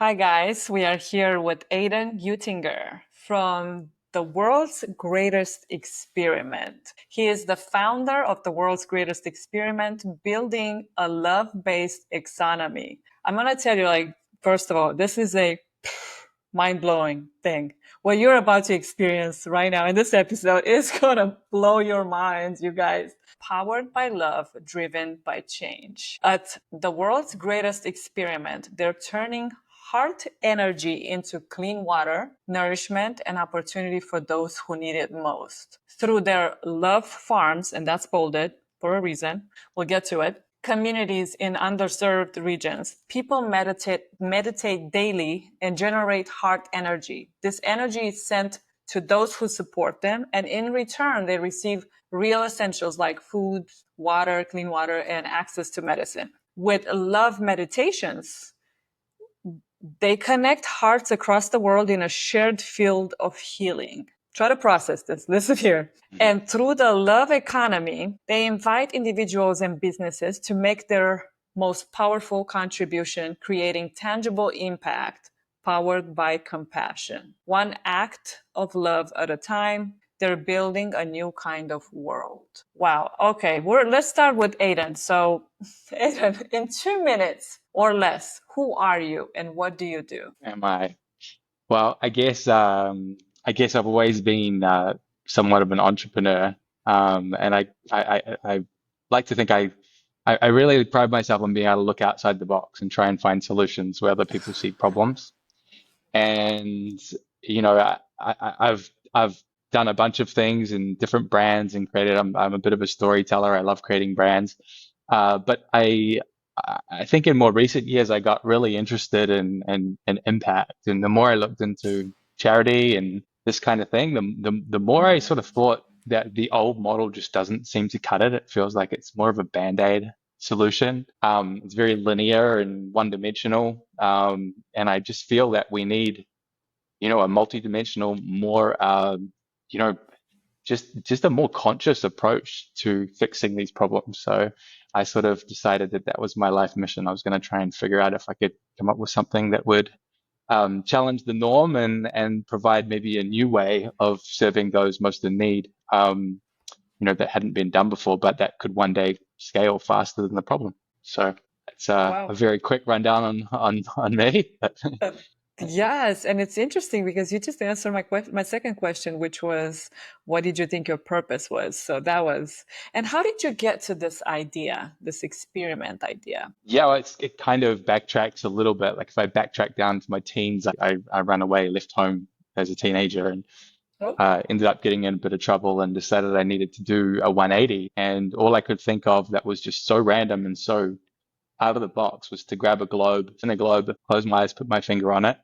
Hi, guys. We are here with Aidan Uttinger from the world's greatest experiment. He is the founder of the world's greatest experiment, building a love based economy. I'm going to tell you, first of all, this is a mind blowing thing. What you're about to experience right now in this episode is going to blow your minds, you guys. Powered by love, driven by change. At the world's greatest experiment, they're turning heart energy into clean water, nourishment, and opportunity for those who need it most. Through their love farms, and that's bolded for a reason, we'll get to it, communities in underserved regions, people meditate daily and generate heart energy. This energy is sent to those who support them, and in return, they receive real essentials like food, water, clean water, and access to medicine. With love meditations, they connect hearts across the world in a shared field of healing. Try to process this. Listen here. And through the love economy, they invite individuals and businesses to make their most powerful contribution, creating tangible impact powered by compassion. One act of love at a time, they're building a new kind of world. Wow. Okay. Let's start with Aidan. So, Aidan, in 2 minutes or less, who are you and what do you do? Am I? Well, I guess I've always been somewhat of an entrepreneur, and I like to think I really pride myself on being able to look outside the box and try and find solutions where other people see problems. And I've done a bunch of things in different brands and created. I'm a bit of a storyteller. I love creating brands, but I think in more recent years I got really interested in impact, and the more I looked into charity and this kind of thing, the more I sort of thought that the old model just doesn't seem to cut it. It feels like it's more of a band-aid solution. It's very linear and one-dimensional, and I just feel that we need, a multi-dimensional, more, you know, just a more conscious approach to fixing these problems. So I sort of decided that that was my life mission. I was going to try and figure out if I could come up with something that would challenge the norm and provide maybe a new way of serving those most in need. That hadn't been done before, but that could one day scale faster than the problem. So it's a Wow. very quick rundown on me. Uh, Yes, and it's interesting because you just answered my second question, which was, what did you think your purpose was? So that was, and how did you get to this idea, this experiment idea? Yeah, well, it kind of backtracks a little bit. Like if I backtrack down to my teens, I ran away, left home as a teenager, and Oh, ended up getting in a bit of trouble and decided I needed to do a 180. And all I could think of that was just so random and so out of the box was to grab a globe, in a globe, close my eyes, put my finger on it,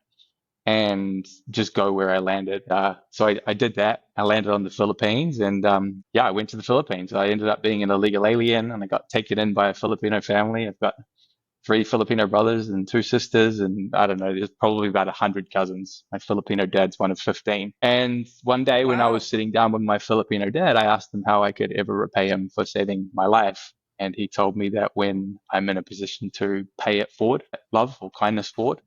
and just go where I landed. So I did that. I landed on the Philippines, and yeah, I went to the Philippines. I ended up being an illegal alien, and I got taken in by a Filipino family. I've got three Filipino brothers and two sisters, and I don't know, there's probably about 100 cousins. My Filipino dad's one of 15. And one day when I was wow. sitting down with my Filipino dad, I asked him how I could ever repay him for saving my life. And he told me that when I'm in a position to pay it forward, love or kindness forward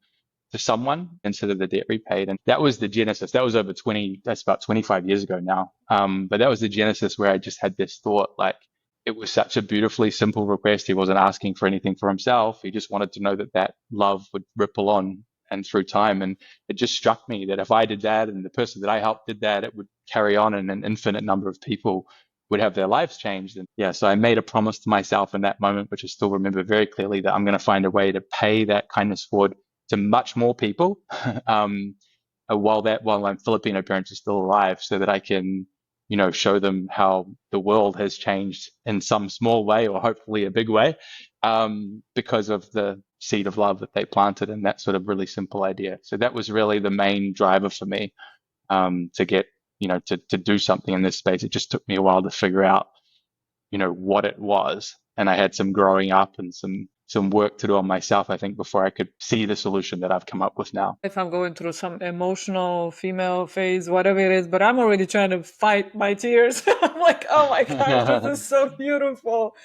to someone instead of the debt repaid. And that was the genesis. That was that's about 25 years ago now. But that was the genesis where I just had this thought, like, it was such a beautifully simple request. He wasn't asking for anything for himself. He just wanted to know that that love would ripple on and through time. And it just struck me that if I did that and the person that I helped did that, it would carry on and an infinite number of people would have their lives changed. And yeah, so I made a promise to myself in that moment, which I still remember very clearly, that I'm going to find a way to pay that kindness forward to much more people while my Filipino parents are still alive, so that I can, show them how the world has changed in some small way or hopefully a big way, because of the seed of love that they planted in that sort of really simple idea. So that was really the main driver for me, to get, to do something in this space. It just took me a while to figure out, what it was. And I had some growing up and some some work to do on myself, I think, before I could see the solution that I've come up with now. If I'm going through some emotional female phase, whatever it is, but I'm already trying to fight my tears. I'm like, oh my gosh, this is so beautiful.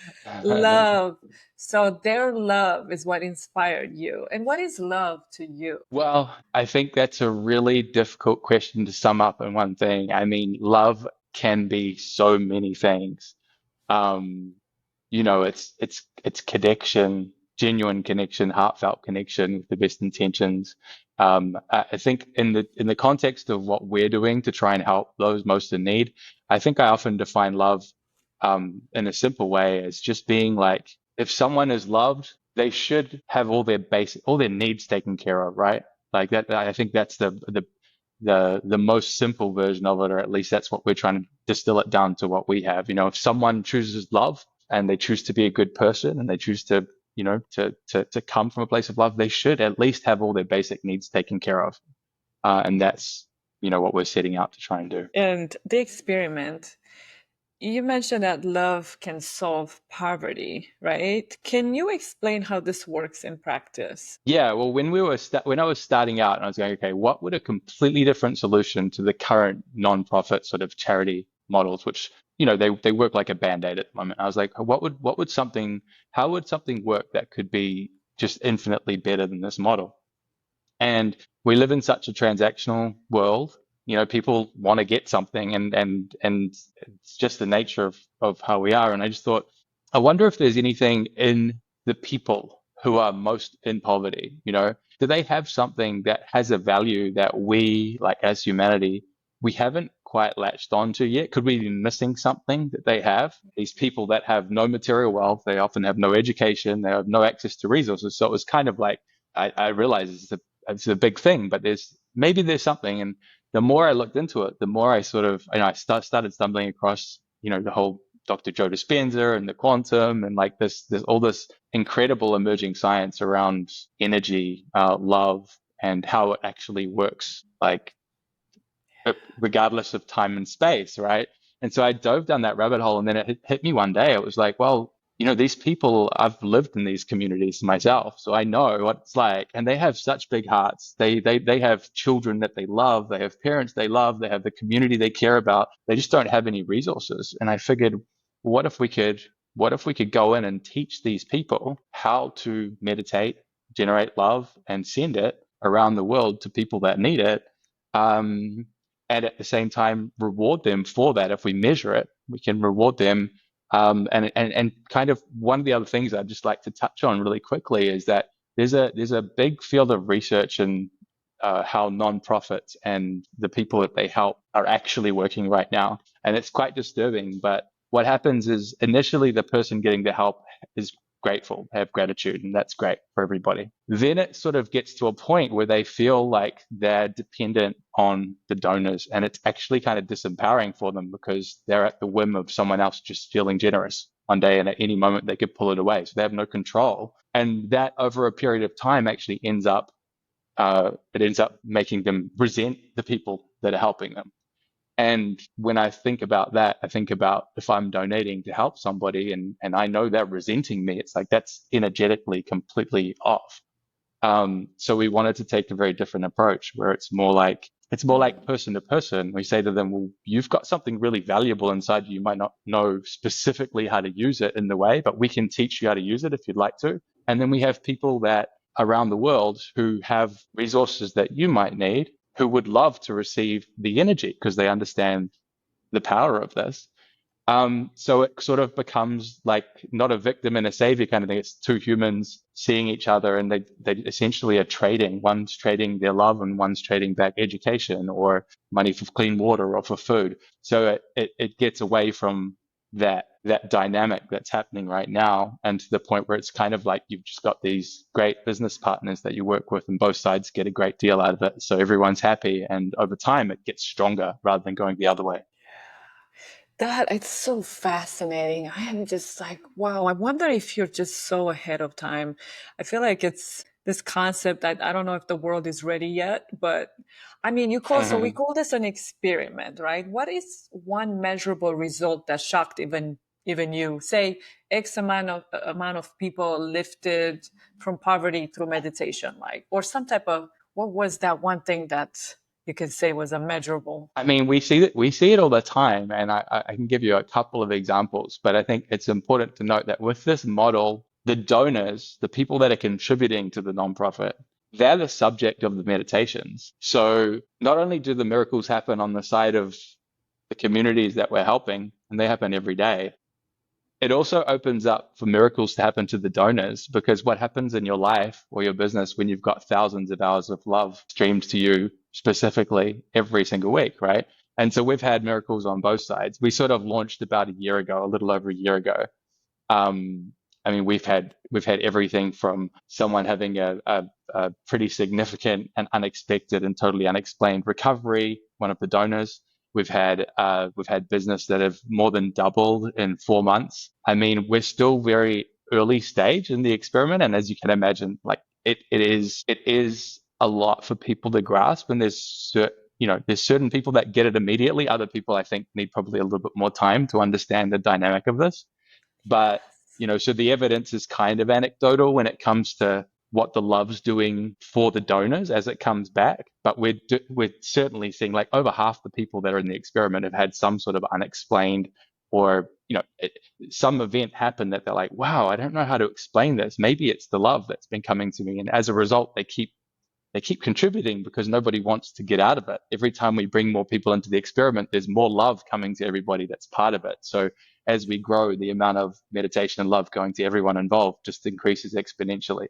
Love. So their love is what inspired you. And what is love to you? Well, I think that's a really difficult question to sum up in one thing. I mean, love can be so many things. Um, it's connection, genuine connection, heartfelt connection with the best intentions. I think in the context of what we're doing to try and help those most in need, I think I often define love in a simple way as just being like, if someone is loved, they should have all their needs taken care of, right? Like that. I think that's the most simple version of it, or at least that's what we're trying to distill it down to what we have. If someone chooses love and they choose to be a good person and they choose to, to come from a place of love, they should at least have all their basic needs taken care of. And that's, what we're setting out to try and do. And the experiment, you mentioned that love can solve poverty, right? Can you explain how this works in practice? Yeah, well, when I was starting out, and I was going, okay, what would a completely different solution to the current nonprofit sort of charity models, which they work like a band-aid at the moment. I was like, how would something work that could be just infinitely better than this model? And we live in such a transactional world. People want to get something, and it's just the nature of how we are. And I just thought, I wonder if there's anything in the people who are most in poverty. Do they have something that has a value that we, like as humanity, we haven't quite latched onto yet? Could we be missing something that they have? These people that have no material wealth, they often have no education, they have no access to resources. So it was kind of like I realized it's a big thing, but there's something. And the more I looked into it, the more I sort of, started stumbling across, the whole Dr. Joe Dispenza and the quantum and like there's all this incredible emerging science around energy, love, and how it actually works, like regardless of time and space, right? And so I dove down that rabbit hole, and then it hit me one day. It was like, well, these people, I've lived in these communities myself, so I know what it's like. And they have such big hearts. They have children that they love. They have parents they love. They have the community they care about. They just don't have any resources. And I figured, what if we could, what if we could go in and teach these people how to meditate, generate love, and send it around the world to people that need it? Um, and at the same time reward them for that. If we measure it, we can reward them. And kind of one of the other things I'd just like to touch on really quickly is that there's a big field of research in how nonprofits and the people that they help are actually working right now, and it's quite disturbing. But what happens is initially the person getting the help is grateful, have gratitude, and that's great for everybody. Then it sort of gets to a point where they feel like they're dependent on the donors, and it's actually kind of disempowering for them because they're at the whim of someone else just feeling generous one day, and at any moment they could pull it away. So they have no control. And that over a period of time actually it ends up making them resent the people that are helping them. And when I think about that, I think about if I'm donating to help somebody and I know they're resenting me, it's like that's energetically completely off. So we wanted to take a very different approach where it's more like person to person. We say to them, well, you've got something really valuable inside you. You might not know specifically how to use it in the way, but we can teach you how to use it if you'd like to. And then we have people that around the world who have resources that you might need, who would love to receive the energy because they understand the power of this. So it sort of becomes like not a victim and a savior kind of thing. It's two humans seeing each other, and they essentially are trading. One's trading their love, and one's trading back education or money for clean water or for food. So it gets away from that dynamic that's happening right now, and to the point where it's kind of like you've just got these great business partners that you work with, and both sides get a great deal out of it. So everyone's happy, and over time it gets stronger rather than going the other way. That it's so fascinating. I am just like, wow, I wonder if you're just so ahead of time. I feel like it's this concept that I don't know if the world is ready yet, but I mean, so we call this an experiment, right? What is one measurable result that shocked even even you say X amount of people lifted from poverty through meditation, like, or some type of, what was that one thing that you can say was immeasurable? I mean, we see it all the time, and I can give you a couple of examples, but I think it's important to note that with this model, the donors, the people that are contributing to the nonprofit, they're the subject of the meditations. So not only do the miracles happen on the side of the communities that we're helping, and they happen every day, it also opens up for miracles to happen to the donors, because what happens in your life or your business when you've got thousands of hours of love streamed to you specifically every single week, right? And so we've had miracles on both sides. We sort of launched about a year ago, a little over a year ago. um, I mean, we've had everything from someone having a pretty significant and unexpected and totally unexplained recovery, one of the donors. We've had business that have more than doubled in 4 months. I mean, we're still very early stage in the experiment, and as you can imagine, like it is a lot for people to grasp. And there's certain people that get it immediately. Other people, I think, need probably a little bit more time to understand the dynamic of this. But, so the evidence is kind of anecdotal when it comes to what the love's doing for the donors as it comes back. But we're certainly seeing, like, over half the people that are in the experiment have had some sort of unexplained, or, some event happen that they're like, wow, I don't know how to explain this. Maybe it's the love that's been coming to me. And as a result, they keep contributing because nobody wants to get out of it. Every time we bring more people into the experiment, there's more love coming to everybody that's part of it. So as we grow, the amount of meditation and love going to everyone involved just increases exponentially.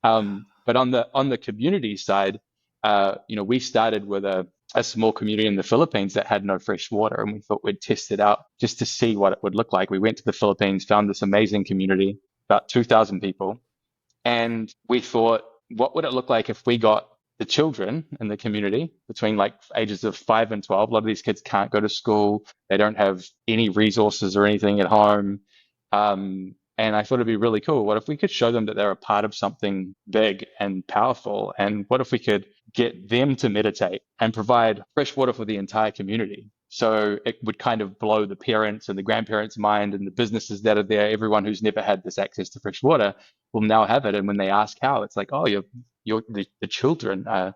But on the community side, we started with a small community in the Philippines that had no fresh water, and we thought we'd test it out just to see what it would look like. We went to the Philippines, found this amazing community, about 2,000 people, and we thought, what would it look like if we got the children in the community between, like, ages of 5 and 12? A lot of these kids can't go to school. They don't have any resources or anything at home. And I thought it'd be really cool. What if we could show them that they're a part of something big and powerful? And what if we could get them to meditate and provide fresh water for the entire community? So it would kind of blow the parents and the grandparents' mind, and the businesses that are there. Everyone who's never had this access to fresh water will now have it. And when they ask how, it's like, oh, the children are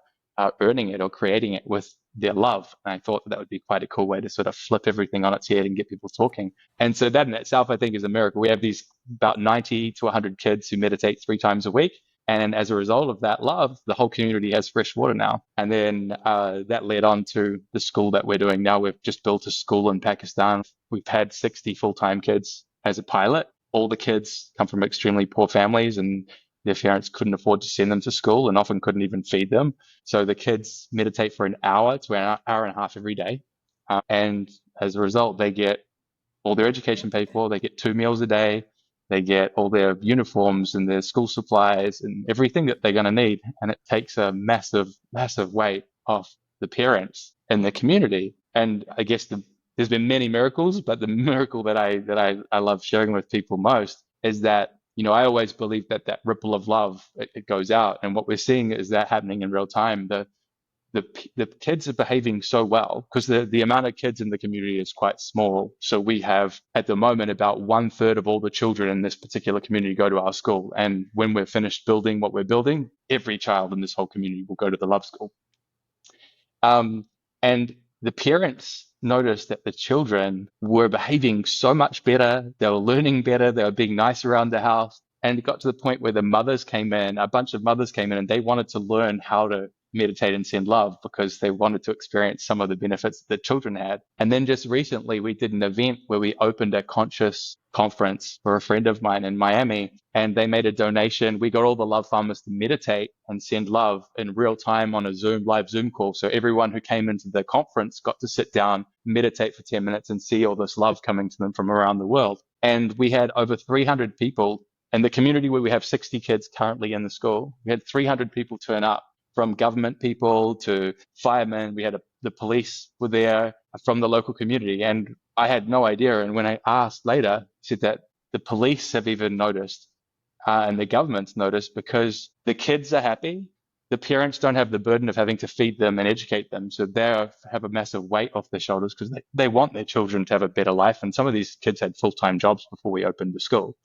earning it or creating it with their love. And I thought that would be quite a cool way to sort of flip everything on its head and get people talking. And so that in itself, I think, is a miracle. We have these about 90 to 100 kids who meditate 3 times a week. And as a result of that love, the whole community has fresh water now. And then that led on to the school that we're doing now. We've just built a school in Pakistan. We've had 60 full-time kids as a pilot. All the kids come from extremely poor families, and their parents couldn't afford to send them to school and often couldn't even feed them. So the kids meditate for an hour to an hour and a half every day. And as a result, they get all their education paid for. They get 2 meals a day. They get all their uniforms and their school supplies and everything that they're going to need. And it takes a massive, massive weight off the parents and the community. And I guess there's been many miracles, but the miracle that I love sharing with people most is that, I always believe that ripple of love, it goes out. And what we're seeing is that happening in real time. The kids are behaving so well because the amount of kids in the community is quite small. So we have, at the moment, about 1/3 of all the children in this particular community go to our school. And when we're finished building what we're building, every child in this whole community will go to the love school. And the parents noticed that the children were behaving so much better. They were learning better. They were being nice around the house. And it got to the point where the mothers came in, a bunch of mothers came in, and they wanted to learn how to meditate and send love because they wanted to experience some of the benefits that children had. And then just recently, we did an event where we opened a conscious conference for a friend of mine in Miami, and they made a donation. We got all the love farmers to meditate and send love in real time on a live Zoom call. So everyone who came into the conference got to sit down, meditate for 10 minutes, and see all this love coming to them from around the world. And we had over 300 people in the community where we have 60 kids currently in the school. We had 300 people turn up, from government people to firemen. We had the police were there from the local community, and I had no idea. And when I asked later, said that the police have even noticed, and the government's noticed, because the kids are happy, the parents don't have the burden of having to feed them and educate them. So they have a massive weight off their shoulders because they want their children to have a better life. And some of these kids had full-time jobs before we opened the school.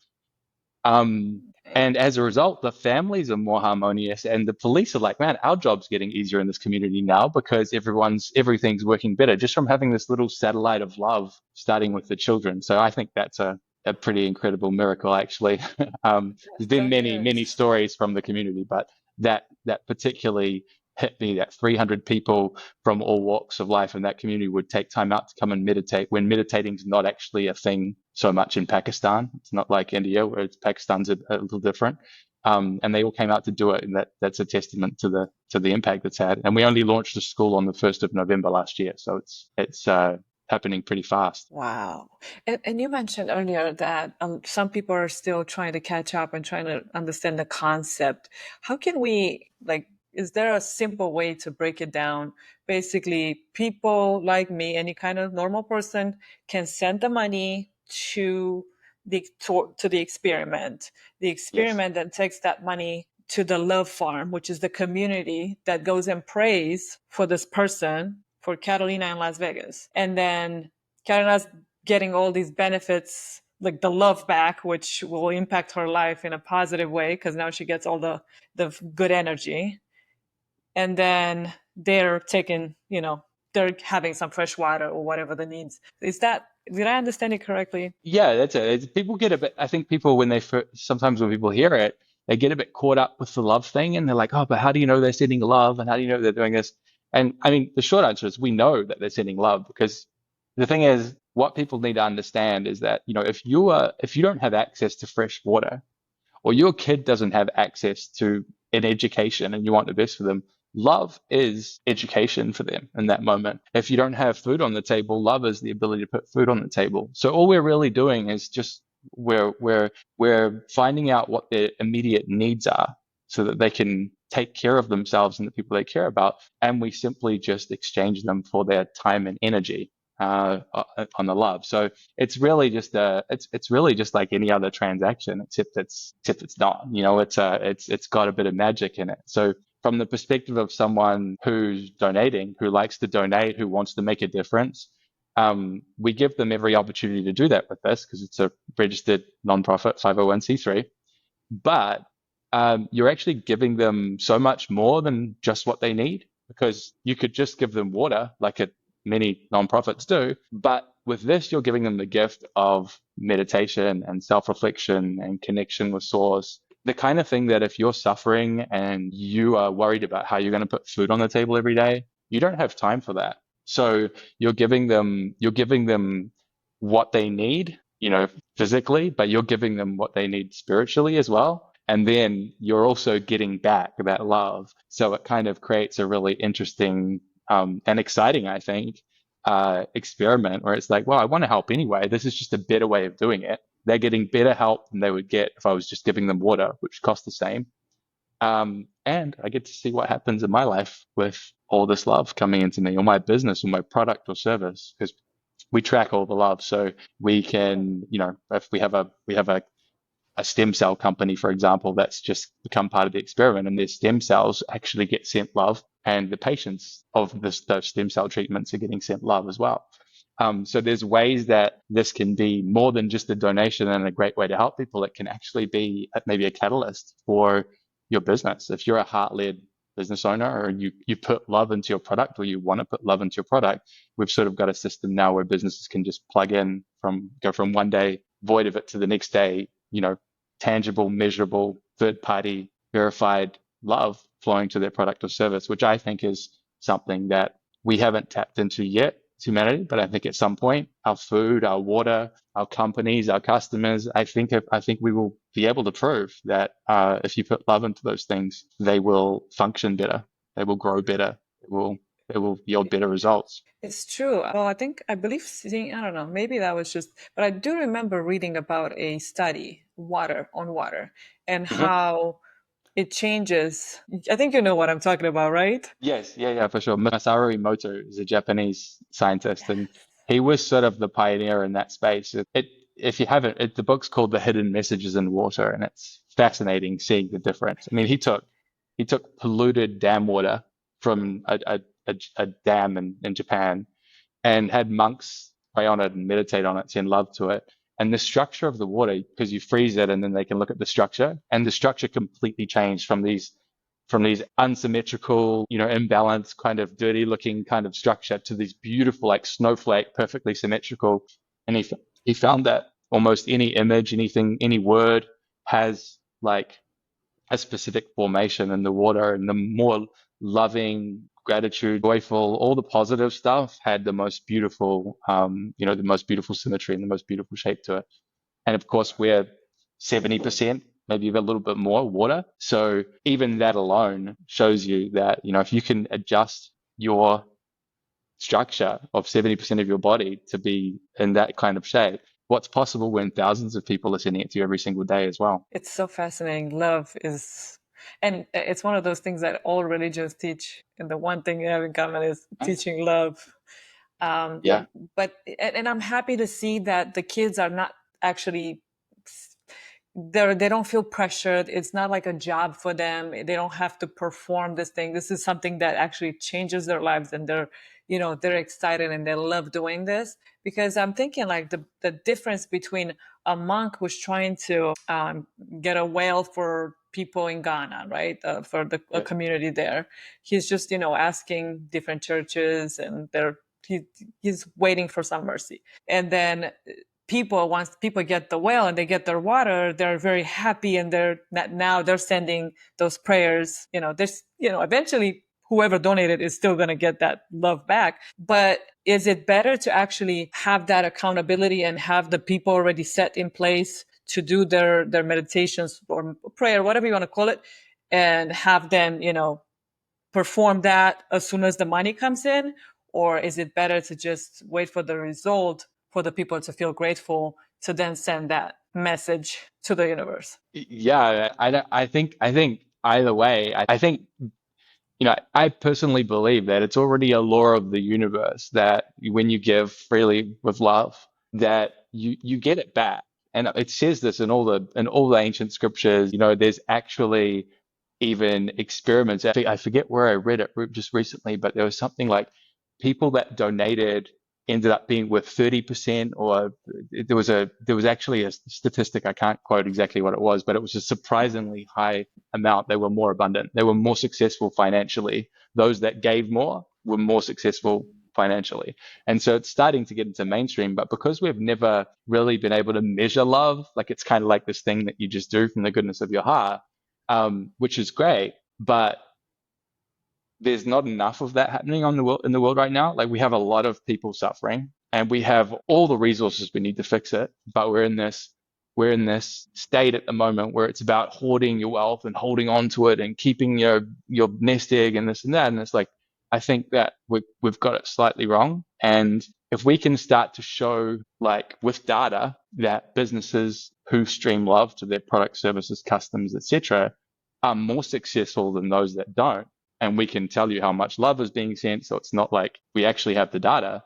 Um, Right. and as a result, the families are more harmonious, and the police are like, man, our job's getting easier in this community now because everything's working better just from having this little satellite of love starting with the children. So I think that's a pretty incredible miracle, actually. Yes, There's been that many is. stories from the community, but that particularly hit me, that 300 people from all walks of life in that community would take time out to come and meditate when meditating is not actually a thing so much in Pakistan. It's not like India, where Pakistan's a little different. And they all came out to do it, and that's a testament to the impact it's had. And we only launched the school on the 1st of November last year, so it's happening pretty fast. Wow. And you mentioned earlier that some people are still trying to catch up and trying to understand the concept. How can we, like, is there a simple way to break it down? Basically, people like me, any kind of normal person, can send the money to the experiment. The Yes. experiment then takes that money to the love farm, which is the community that goes and prays for this person, for Catalina in Las Vegas. And then Catalina's getting all these benefits, like the love back, which will impact her life in a positive way because now she gets all the good energy. And then they're taking, they're having some fresh water or whatever the needs. Did I understand it correctly? Yeah, that's it. People get a bit. I think people when sometimes when people hear it, they get a bit caught up with the love thing, and they're like, "Oh, but how do you know they're sending love? And how do you know they're doing this?" And I mean, the short answer is we know that they're sending love because the thing is, what people need to understand is that if you don't have access to fresh water, or your kid doesn't have access to an education and you want the best for them, love is education for them in that moment. If you don't have food on the table, love is the ability to put food on the table. So all we're really doing is just we're finding out what their immediate needs are so that they can take care of themselves and the people they care about, and we simply just exchange them for their time and energy on the love. So it's really just like any other transaction, except it's not. It's got a bit of magic in it. So from the perspective of someone who's donating, who likes to donate, who wants to make a difference, we give them every opportunity to do that with us because it's a registered nonprofit 501c3. But you're actually giving them so much more than just what they need because you could just give them water like many nonprofits do. But with this, you're giving them the gift of meditation and self-reflection and connection with source. The kind of thing that if you're suffering and you are worried about how you're going to put food on the table every day, you don't have time for that. So you're giving them what they need, physically, but you're giving them what they need spiritually as well. And then you're also getting back that love. So it kind of creates a really interesting and exciting, I think, experiment where it's like, well, I want to help anyway. This is just a better way of doing it. They're getting better help than they would get if I was just giving them water, which costs the same. And I get to see what happens in my life with all this love coming into me, or my business, or my product or service, because we track all the love. So we can, if we have a stem cell company, for example, that's just become part of the experiment, and their stem cells actually get sent love, and the patients of those stem cell treatments are getting sent love as well. So there's ways that this can be more than just a donation and a great way to help people. It can actually be maybe a catalyst for your business. If you're a heart-led business owner, or you put love into your product, or you want to put love into your product, we've sort of got a system now where businesses can just plug in go from one day void of it to the next day, tangible, measurable, third party verified love flowing to their product or service, which I think is something that we haven't tapped into yet, as humanity. But I think at some point, our food, our water, our companies, our customers, I think we will be able to prove that if you put love into those things, they will function better, they will grow better, they will yield better results. It's true. Well, I believe seeing, I don't know, maybe that was just, but I do remember reading about a study, water, and Mhm. how it changes. I think you know what I'm talking about, right? Yes, yeah, yeah, for sure. Masaru Emoto is a Japanese scientist, and he was sort of the pioneer in that space. If you haven't, the book's called The Hidden Messages in Water, and it's fascinating seeing the difference. I mean, He took polluted dam water from a dam in Japan and had monks pray on it and meditate on it, send love to it. And the structure of the water, because you freeze it and then they can look at the structure, and the structure completely changed from these unsymmetrical, imbalanced, kind of dirty looking kind of structure to these beautiful, like snowflake, perfectly symmetrical. And he found that almost any image, anything, any word has like a specific formation in the water, and the more loving, gratitude, joyful, all the positive stuff had the most beautiful, the most beautiful symmetry and the most beautiful shape to it. And of course, we're 70%, maybe even a little bit more water. So even that alone shows you that, if you can adjust your structure of 70% of your body to be in that kind of shape, what's possible when thousands of people are sending it to you every single day as well. It's so fascinating. Love is, and it's one of those things that all religions teach. And the one thing you have in common is teaching love. Um, Yeah. but, and I'm happy to see that the kids are not actually, they don't feel pressured. It's not like a job for them. They don't have to perform this thing. This is something that actually changes their lives, and they're excited and they love doing this. Because I'm thinking like the difference between a monk who's trying to get a whale for people in Ghana, right? For the a Yeah. community there. He's just, asking different churches, and he, he's waiting for some mercy. And then once people get the well and they get their water, they're very happy, and now they're sending those prayers. There's, eventually whoever donated is still going to get that love back. But is it better to actually have that accountability and have the people already set in place to do their meditations or prayer, whatever you want to call it, and have them, perform that as soon as the money comes in? Or is it better to just wait for the result for the people to feel grateful to then send that message to the universe? Yeah, I think either way, I think, I personally believe that it's already a law of the universe that when you give freely with love, that you get it back. And it says this in all the ancient scriptures. There's actually even experiments. I forget where I read it just recently, but there was something like people that donated ended up being worth 30%, or there was actually a statistic. I can't quote exactly what it was, but it was a surprisingly high amount. They were more abundant. They were more successful financially. Those that gave more were more successful financially. And so it's starting to get into mainstream, but because we've never really been able to measure love, like it's kind of like this thing that you just do from the goodness of your heart, which is great, but there's not enough of that happening in the world right now. Like, we have a lot of people suffering, and we have all the resources we need to fix it, but we're in this state at the moment where it's about hoarding your wealth and holding on to it and keeping your nest egg and this and that. And it's like, I think that we've got it slightly wrong. And if we can start to show, like with data, that businesses who stream love to their products, services, customers, etc., are more successful than those that don't, and we can tell you how much love is being sent, so it's not like we actually have the data,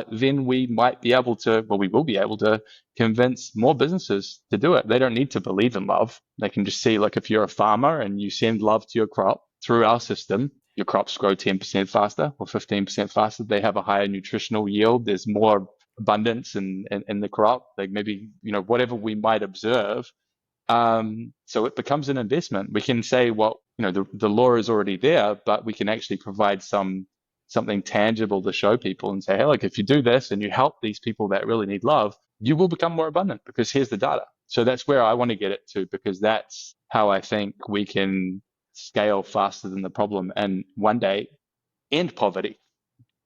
then we might be able to, well, we will be able to convince more businesses to do it. They don't need to believe in love. They can just see, like, if you're a farmer and you send love to your crop through our system, your crops grow 10% faster or 15% faster. They have a higher nutritional yield. There's more abundance in the crop. Like, maybe, whatever we might observe. So it becomes an investment. We can say, well, the law is already there, but we can actually provide something tangible to show people and say, hey, look, if you do this and you help these people that really need love, you will become more abundant because here's the data. So that's where I want to get it to, because that's how I think we can scale faster than the problem and one day end poverty,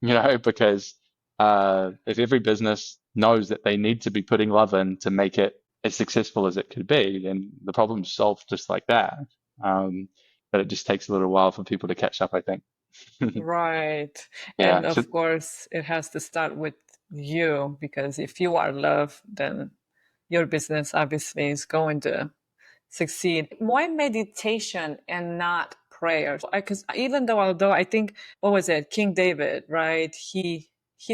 because if every business knows that they need to be putting love in to make it as successful as it could be, then the problem's solved just like that. But it just takes a little while for people to catch up, I think. Right. Yeah. And So of course, it has to start with you, because if you are love, then your business obviously is going to succeed. Why meditation and not prayer? Because even although I think, what was it, King David, right? He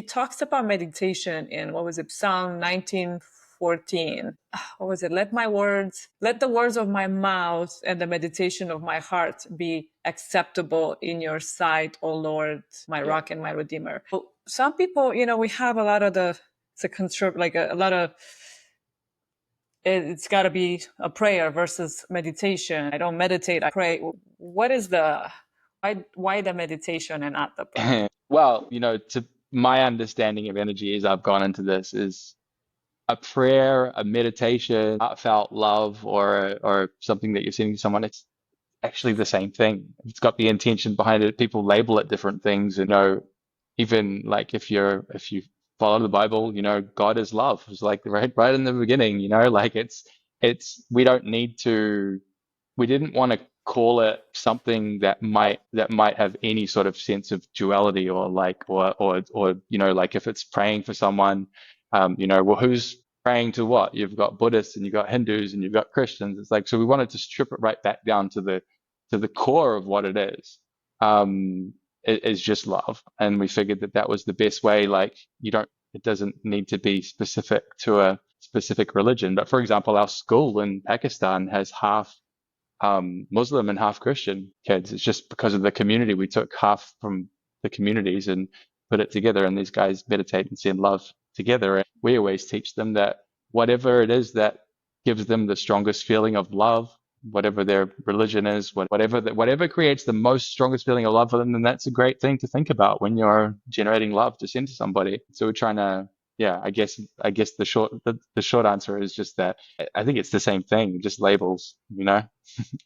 talks about meditation in, what was it, Psalm 19, 14. What was it? Let the words of my mouth and the meditation of my heart be acceptable in your sight, O Lord, my Yeah. rock and my redeemer. Well, some people, we have a lot of it's a like a lot of, it's got to be a prayer versus meditation. I don't meditate, I pray. What is why the meditation and not the prayer? Well, to my understanding of energy as I've gone into this is a prayer, a meditation, heartfelt love, or something that you're sending to someone. It's actually the same thing. It's got the intention behind it. People label it different things, and even like if you follow the Bible, God is love. It's like right in the beginning, like it's we don't need to we didn't want to call it something that might have any sort of sense of duality or like or like if it's praying for someone, well, who's praying to what? You've got Buddhists and you've got Hindus and you've got Christians. It's like, so we wanted to strip it right back down to the core of what it is. It is just love, and we figured that was the best way. Like, it doesn't need to be specific to a specific religion. But for example, our school in Pakistan has half Muslim and half Christian kids. It's just because of the community. We took half from the communities and put it together, and these guys meditate and send love together. And we always teach them that whatever it is that gives them the strongest feeling of love, whatever their religion is, whatever creates the most strongest feeling of love for them, then that's a great thing to think about when you're generating love to send to somebody. So we're trying to, yeah, I guess the short answer is just that I think it's the same thing, just labels. I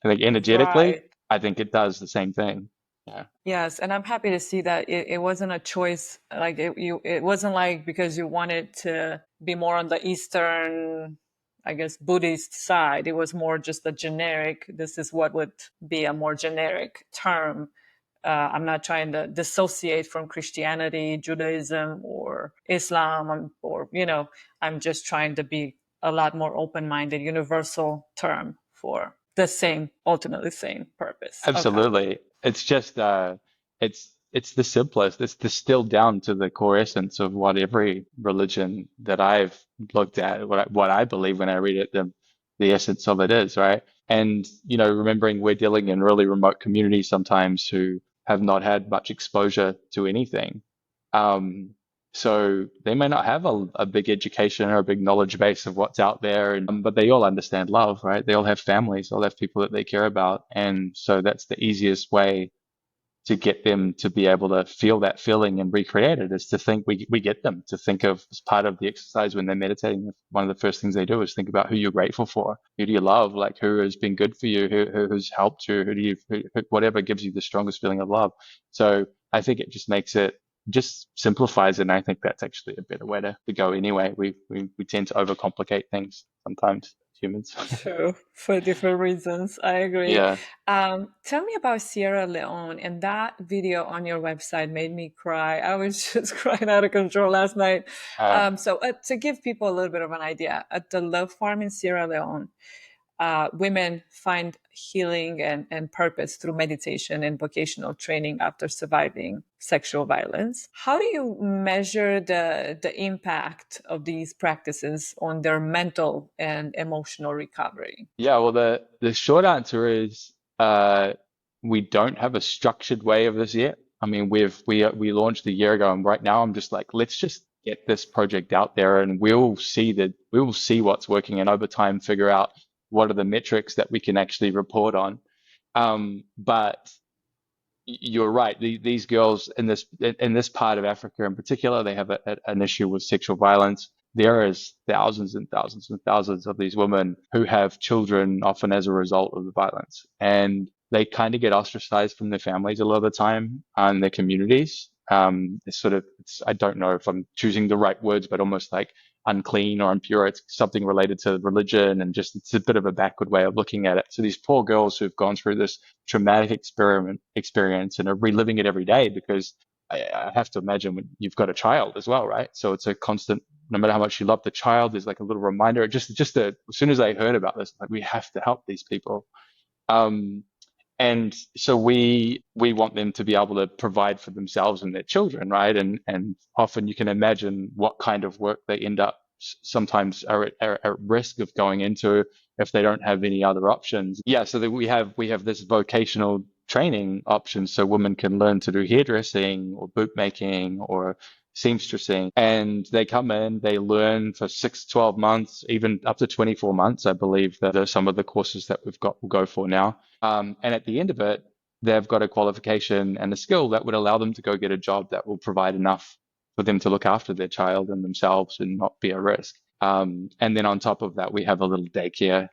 think energetically, Right. I think it does the same thing. Yeah. Yes, and I'm happy to see that it wasn't a choice. Like it wasn't like because you wanted to be more on the Eastern, I guess, Buddhist side. It was more just a generic. This is what would be a more generic term. I'm not trying to dissociate from Christianity, Judaism, or Islam, or I'm just trying to be a lot more open-minded, universal term for the same, ultimately same purpose. Okay. Absolutely. It's just it's the simplest. It's distilled down to the core essence of what every religion that I've looked at, what I believe when I read it, the essence of it is, right? And remembering we're dealing in really remote communities sometimes who have not had much exposure to anything. Um, so they may not have a big education or a big knowledge base of what's out there, but they all understand love, right? They all have families, they all have people that they care about, and so that's the easiest way to get them to be able to feel that feeling and recreate it is to think we get them to think of as part of the exercise when they're meditating. One of the first things they do is think about who you're grateful for, who do you love, like who has been good for you, who's helped you, whatever gives you the strongest feeling of love. So I think it just makes it just simplifies it, and I think that's actually a better way to go anyway. We tend to overcomplicate things sometimes, humans. True, for different reasons. I agree. Yeah. Tell me about Sierra Leone. And that video on your website made me cry. I was just crying out of control last night. Uh, So, to give people a little bit of an idea, at the Love Farm in Sierra Leone, women find healing and purpose through meditation and vocational training after surviving sexual violence. How do you measure the impact of these practices on their mental and emotional recovery? Yeah, well, the short answer is we don't have a structured way of this yet. I mean, we launched a year ago, and right now I'm just like, let's just get this project out there, and we will see what's working, and over time figure out what are the metrics that we can actually report on. But you're right. These girls in this part of Africa in particular, they have an issue with sexual violence. There is thousands and thousands and thousands of these women who have children often as a result of the violence, and they kind of get ostracized from their families a lot of the time and their communities. I don't know if I'm choosing the right words, but almost like unclean or impure. It's something related to religion, and just it's a bit of a backward way of looking at it. So these poor girls who've gone through this traumatic experience and are reliving it every day because I have to imagine when you've got a child as well, right? So it's a constant, no matter how much you love the child, there's like a little reminder. As soon as I heard about this, like we have to help these people. Um, and so we want them to be able to provide for themselves and their children, right? And often you can imagine what kind of work they end up sometimes are at risk of going into if they don't have any other options. Yeah, so that we have this vocational training option, so women can learn to do hairdressing or bootmaking or seamstressing, and they come in, they learn for 6 to 12 months, even up to 24 months, I believe that are some of the courses that we've got will go for now. And at the end of it, they've got a qualification and a skill that would allow them to go get a job that will provide enough for them to look after their child and themselves and not be a risk. And then on top of that, we have a little daycare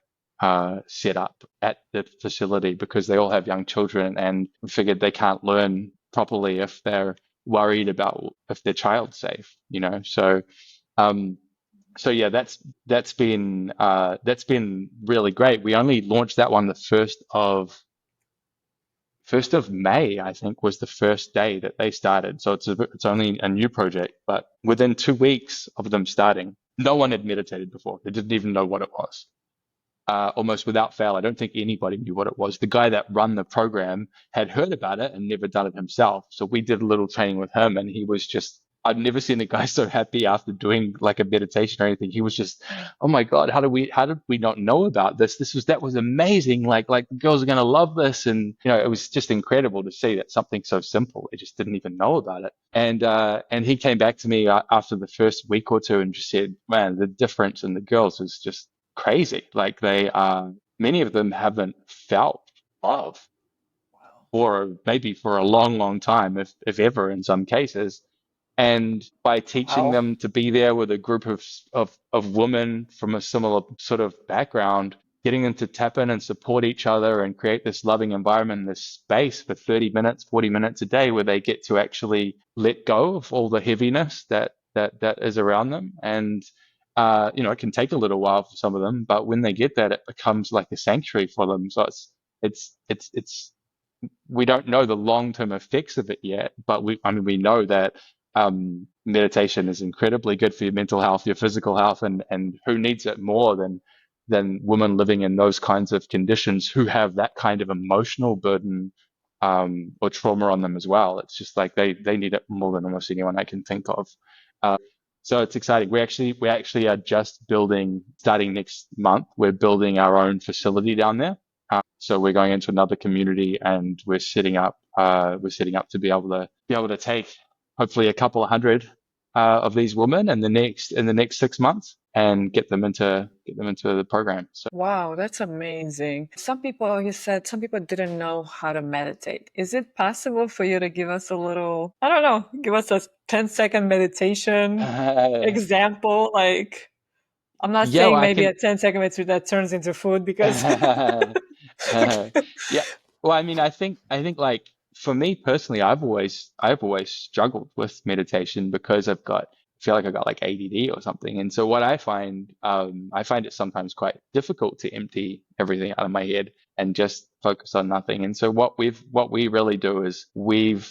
set up at the facility because they all have young children, and we figured they can't learn properly if they're worried about if their child's safe, um, so yeah, that's been really great. We only launched that one the first of May, I think, was the first day that they started. So it's only a new project, but within 2 weeks of them starting, no one had meditated before. They didn't even know what it was. Almost without fail, I don't think anybody knew what it was. The guy that run the program had heard about it and never done it himself. So we did a little training with him, and he was just, I've never seen a guy so happy after doing like a meditation or anything. He was just, oh my God, how did we not know about this? That was amazing. Like the girls are going to love this. And, it was just incredible to see that something so simple, they just didn't even know about it. And he came back to me after the first week or two and just said, man, the difference in the girls is just crazy. Like many of them haven't felt love for maybe for a long, long time, if ever in some cases. And by teaching Wow. them to be there with a group of women from a similar sort of background, getting them to tap in and support each other and create this loving environment, this space for 30 minutes, 40 minutes a day where they get to actually let go of all the heaviness that is around them. And it can take a little while for some of them, but when they get that, it becomes like a sanctuary for them. So it's we don't know the long-term effects of it yet, but we know that meditation is incredibly good for your mental health, your physical health, and who needs it more than women living in those kinds of conditions who have that kind of emotional burden or trauma on them as well. It's just like they need it more than almost anyone I can think of. So it's exciting. We actually are just building, starting next month. We're building our own facility down there. So we're going into another community, and we're setting up to be able to take hopefully a couple of hundred of these women in the next 6 months and get them into the program. So Wow, that's amazing. Some people, you said, some people didn't know how to meditate. Is it possible for you to give us a little, I don't know, give us a 10-second meditation example? Like, I'm not yeah, well, saying I maybe can. a 10-second meditation that turns into food because Yeah. Well, I mean, I think like for me personally, I've always struggled with meditation because I feel like I've got like ADD or something. And so what I find it sometimes quite difficult to empty everything out of my head and just focus on nothing. And so what we really do is when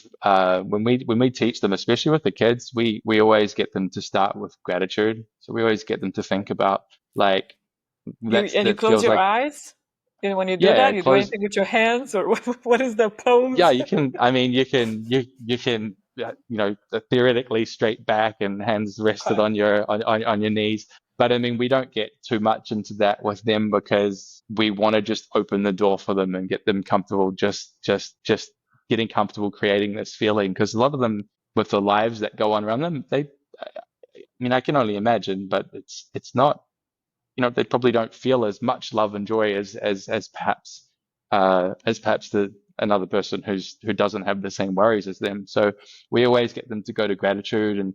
we teach them, especially with the kids, we always get them to start with gratitude. So we always get them to think about like you that close feels your like, eyes. And when you do yeah, that, you do close. anything with your hands, or what is the Yeah, pose? you can. I mean, you can theoretically straight back and hands rested Okay. on your knees. But I mean, we don't get too much into that with them because we want to just open the door for them and get them comfortable. Just getting comfortable creating this feeling, because a lot of them, with the lives that go on around them, I mean, I can only imagine, but it's not, they probably don't feel as much love and joy as perhaps the another person who doesn't have the same worries as them. So we always get them to go to gratitude and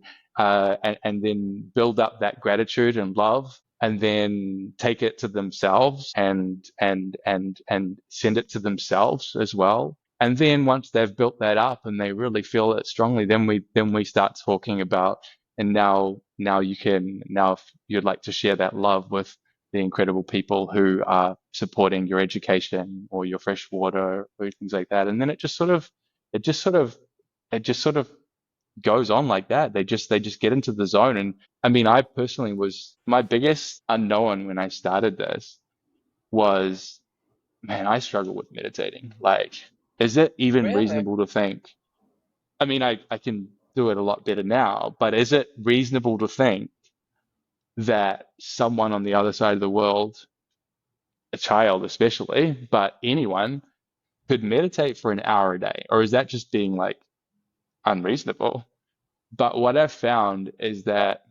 then build up that gratitude and love, and then take it to themselves and send it to themselves as well. And then once they've built that up and they really feel it strongly, then we start talking about, and now if you'd like to share that love with the incredible people who are supporting your education or your fresh water or things like that. And then it just sort of, it just sort of goes on like that. They just get into the zone. And I mean, I personally was, my biggest unknown when I started this was, man, I struggle with meditating. Like, is it even Really? reasonable to think? I mean, I can do it a lot better now, but is it reasonable to think that someone on the other side of the world, a child especially, but anyone, could meditate for an hour a day? Or is that just being like unreasonable? But what I've found is that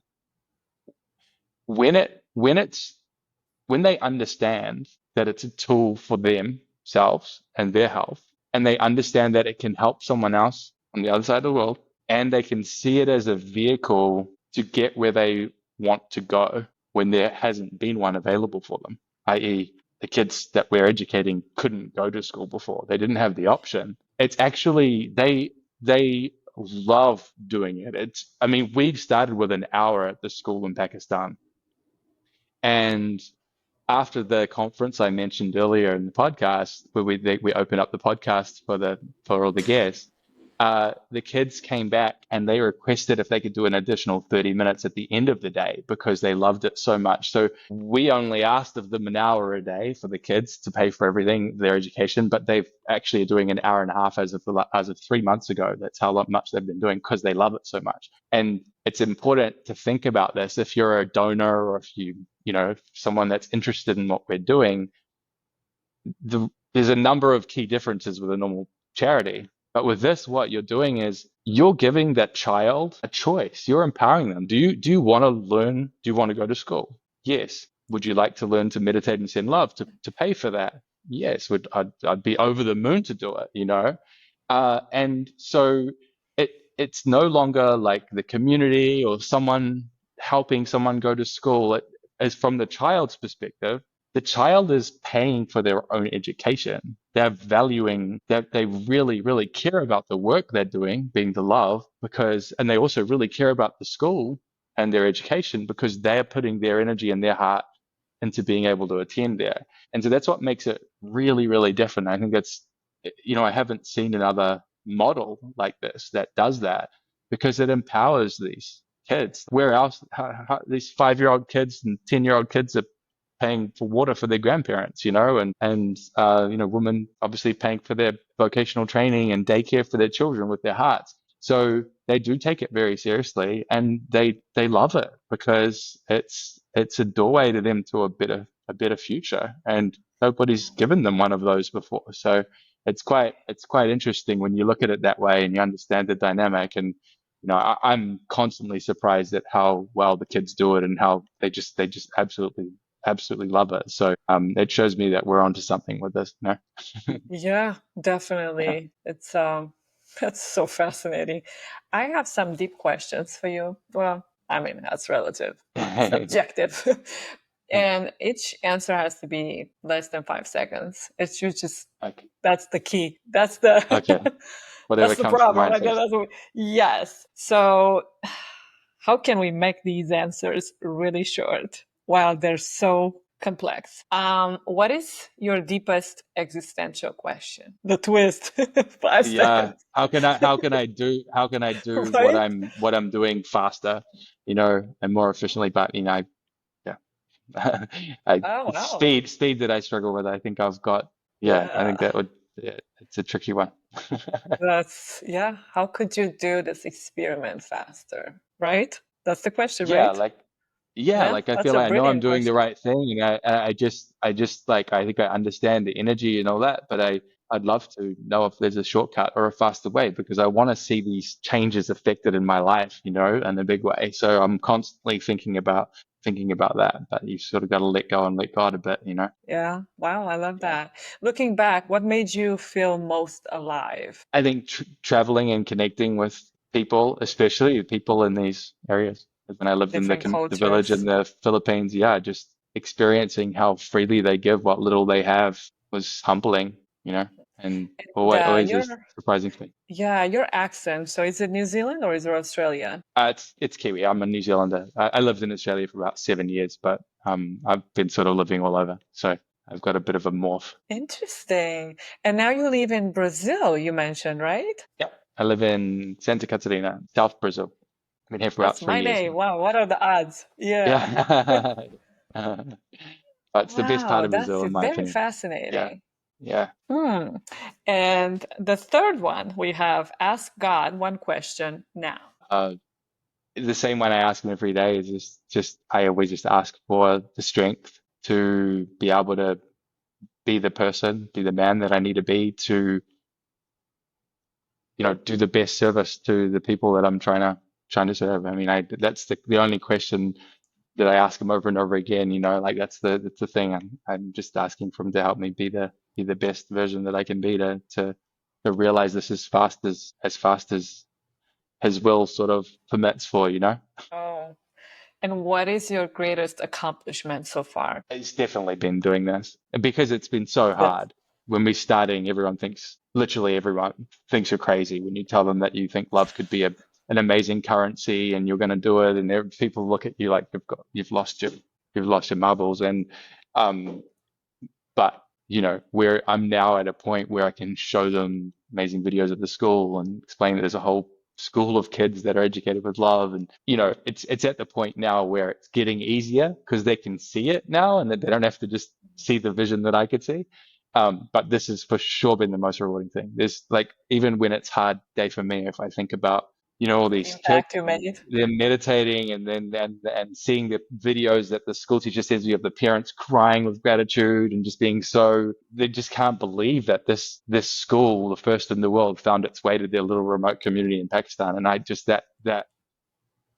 when they understand that it's a tool for themselves and their health, and they understand that it can help someone else on the other side of the world, and they can see it as a vehicle to get where they want to go when there hasn't been one available for them, i.e., the kids that we're educating couldn't go to school before. They didn't have the option. It's actually they love doing it. I mean, we started with an hour at the school in Pakistan, and after the conference I mentioned earlier in the podcast, where we opened up the podcast for all the guests, the kids came back and they requested if they could do an additional 30 minutes at the end of the day because they loved it so much. So we only asked of them an hour a day for the kids to pay for everything, their education, but they've actually doing an hour and a half as of 3 months ago. That's how much they've been doing because they love it so much. And it's important to think about this if you're a donor or if someone that's interested in what we're doing. There's a number of key differences with a normal charity. But with this, what you're doing is you're giving that child a choice. You're empowering them. Do you want to learn? Do you want to go to school? Yes. Would you like to learn to meditate and send love to pay for that? Yes. I'd be over the moon to do it. And so it's no longer like the community or someone helping someone go to school. It is from the child's perspective. The child is paying for their own education. They're valuing that they really, really care about the work they're doing, being the love, and they also really care about the school and their education because they're putting their energy and their heart into being able to attend there. And so that's what makes it really, really different. I think I haven't seen another model like this that does that because it empowers these kids. Where else, these 5-year-old kids and 10-year-old kids are paying for water for their grandparents, and women obviously paying for their vocational training and daycare for their children with their hearts. So they do take it very seriously, and they love it because it's a doorway to them to a better future, and nobody's given them one of those before. So it's quite interesting when you look at it that way and you understand the dynamic. And I'm constantly surprised at how well the kids do it and how they just absolutely love it. So it shows me that we're onto something with this. No? Yeah, Yeah. definitely. It's that's so fascinating. I have some deep questions for you. Well, I mean, that's relative, subjective. And each answer has to be less than 5 seconds. It's just Okay. that's the key. That's the Okay. Whatever that's the comes to problem. mind I guess first. yes. So how can we make these answers really short while they're so complex? What is your deepest existential question? The twist. 5 seconds. Yeah. How can I do what Right? I'm doing faster, and more efficiently? But yeah. Oh, It's wow. speed that I struggle with. I think I've got, yeah, I think Yeah. that would, yeah, it's a tricky one. Yeah. How could you do this experiment faster? Right? That's the question, Yeah, right? like, yeah, Yeah. like I That's feel a like I know I'm brilliant doing the question. right thing, and I just like I think I understand the energy and all that, but I'd love to know if there's a shortcut or a faster way because I want to see these changes affected in my life, in a big way. So I'm constantly thinking about that, but you sort of got to let go and let God a bit. Yeah. Wow. I love Yeah. that. Looking back, what made you feel most alive? I think traveling and connecting with people, especially people in these areas. When I lived in Different the village in cultures. the Philippines, yeah, just experiencing how freely they give what little they have was humbling, and always Your is surprising to me. Yeah, your accent. So is it New Zealand or is it Australia? It's Kiwi. I'm a New Zealander. I lived in Australia for about 7 years, but I've been sort of living all over, so I've got a bit of a morph. Interesting. And now you live in Brazil, you mentioned, right? Yep. I live in Santa Catarina, South Brazil. I've been here for about That's three my years name. now. Wow, what are the odds? Yeah. Yeah. Uh, but it's the best part Wow, of that's Brazil, in my very opinion. Yeah. fascinating. Yeah. Hmm. And the third one, we have ask God one question now. Uh, the same one I ask him every day is just I always just ask for the strength to be able to be the person, be the man that I need to be to, do the best service to the people that I'm trying to serve. I mean, that's the only question that I ask him over and over again, like that's the thing. I'm just asking for him to help me be the best version that I can be to realize this as fast as his will sort of permits for. Oh, and what is your greatest accomplishment so far? It's definitely been doing this. And because it's been so Yes. hard, when we're starting, literally everyone thinks you're crazy when you tell them that you think love could be an amazing currency and you're going to do it. And people look at you like you've lost your marbles. And, um, but where I'm now at a point where I can show them amazing videos of the school and explain that there's a whole school of kids that are educated with love, and it's at the point now where it's getting easier because they can see it now and that they don't have to just see the vision that I could see. But this has for sure been the most rewarding thing. There's like, even when it's hard day for me, if I think about all The these kids, impact you made. they're meditating, and then and seeing the videos that the school teacher sends you of the parents crying with gratitude and just being so, they just can't believe that this school, the first in the world, found its way to their little remote community in Pakistan. And I just that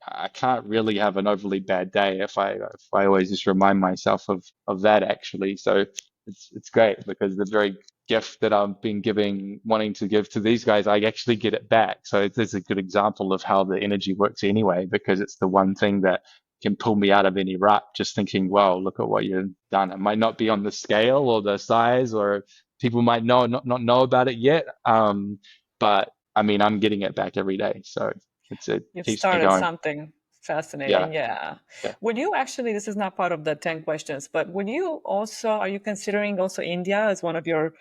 I can't really have an overly bad day if I always just remind myself of that, actually. So it's great because the very gift that I've been wanting to give to these guys, I actually get it back. So it's a good example of how the energy works anyway, because it's the one thing that can pull me out of any rut. Just thinking, wow, look at what you've done. It might not be on the scale or the size, or people might not know about it yet. But I mean, I'm getting it back every day. So it You've keeps me started going. something Yeah, fascinating. Yeah. yeah. Would you actually, this is not part of the 10 questions, but are you considering also India as one of your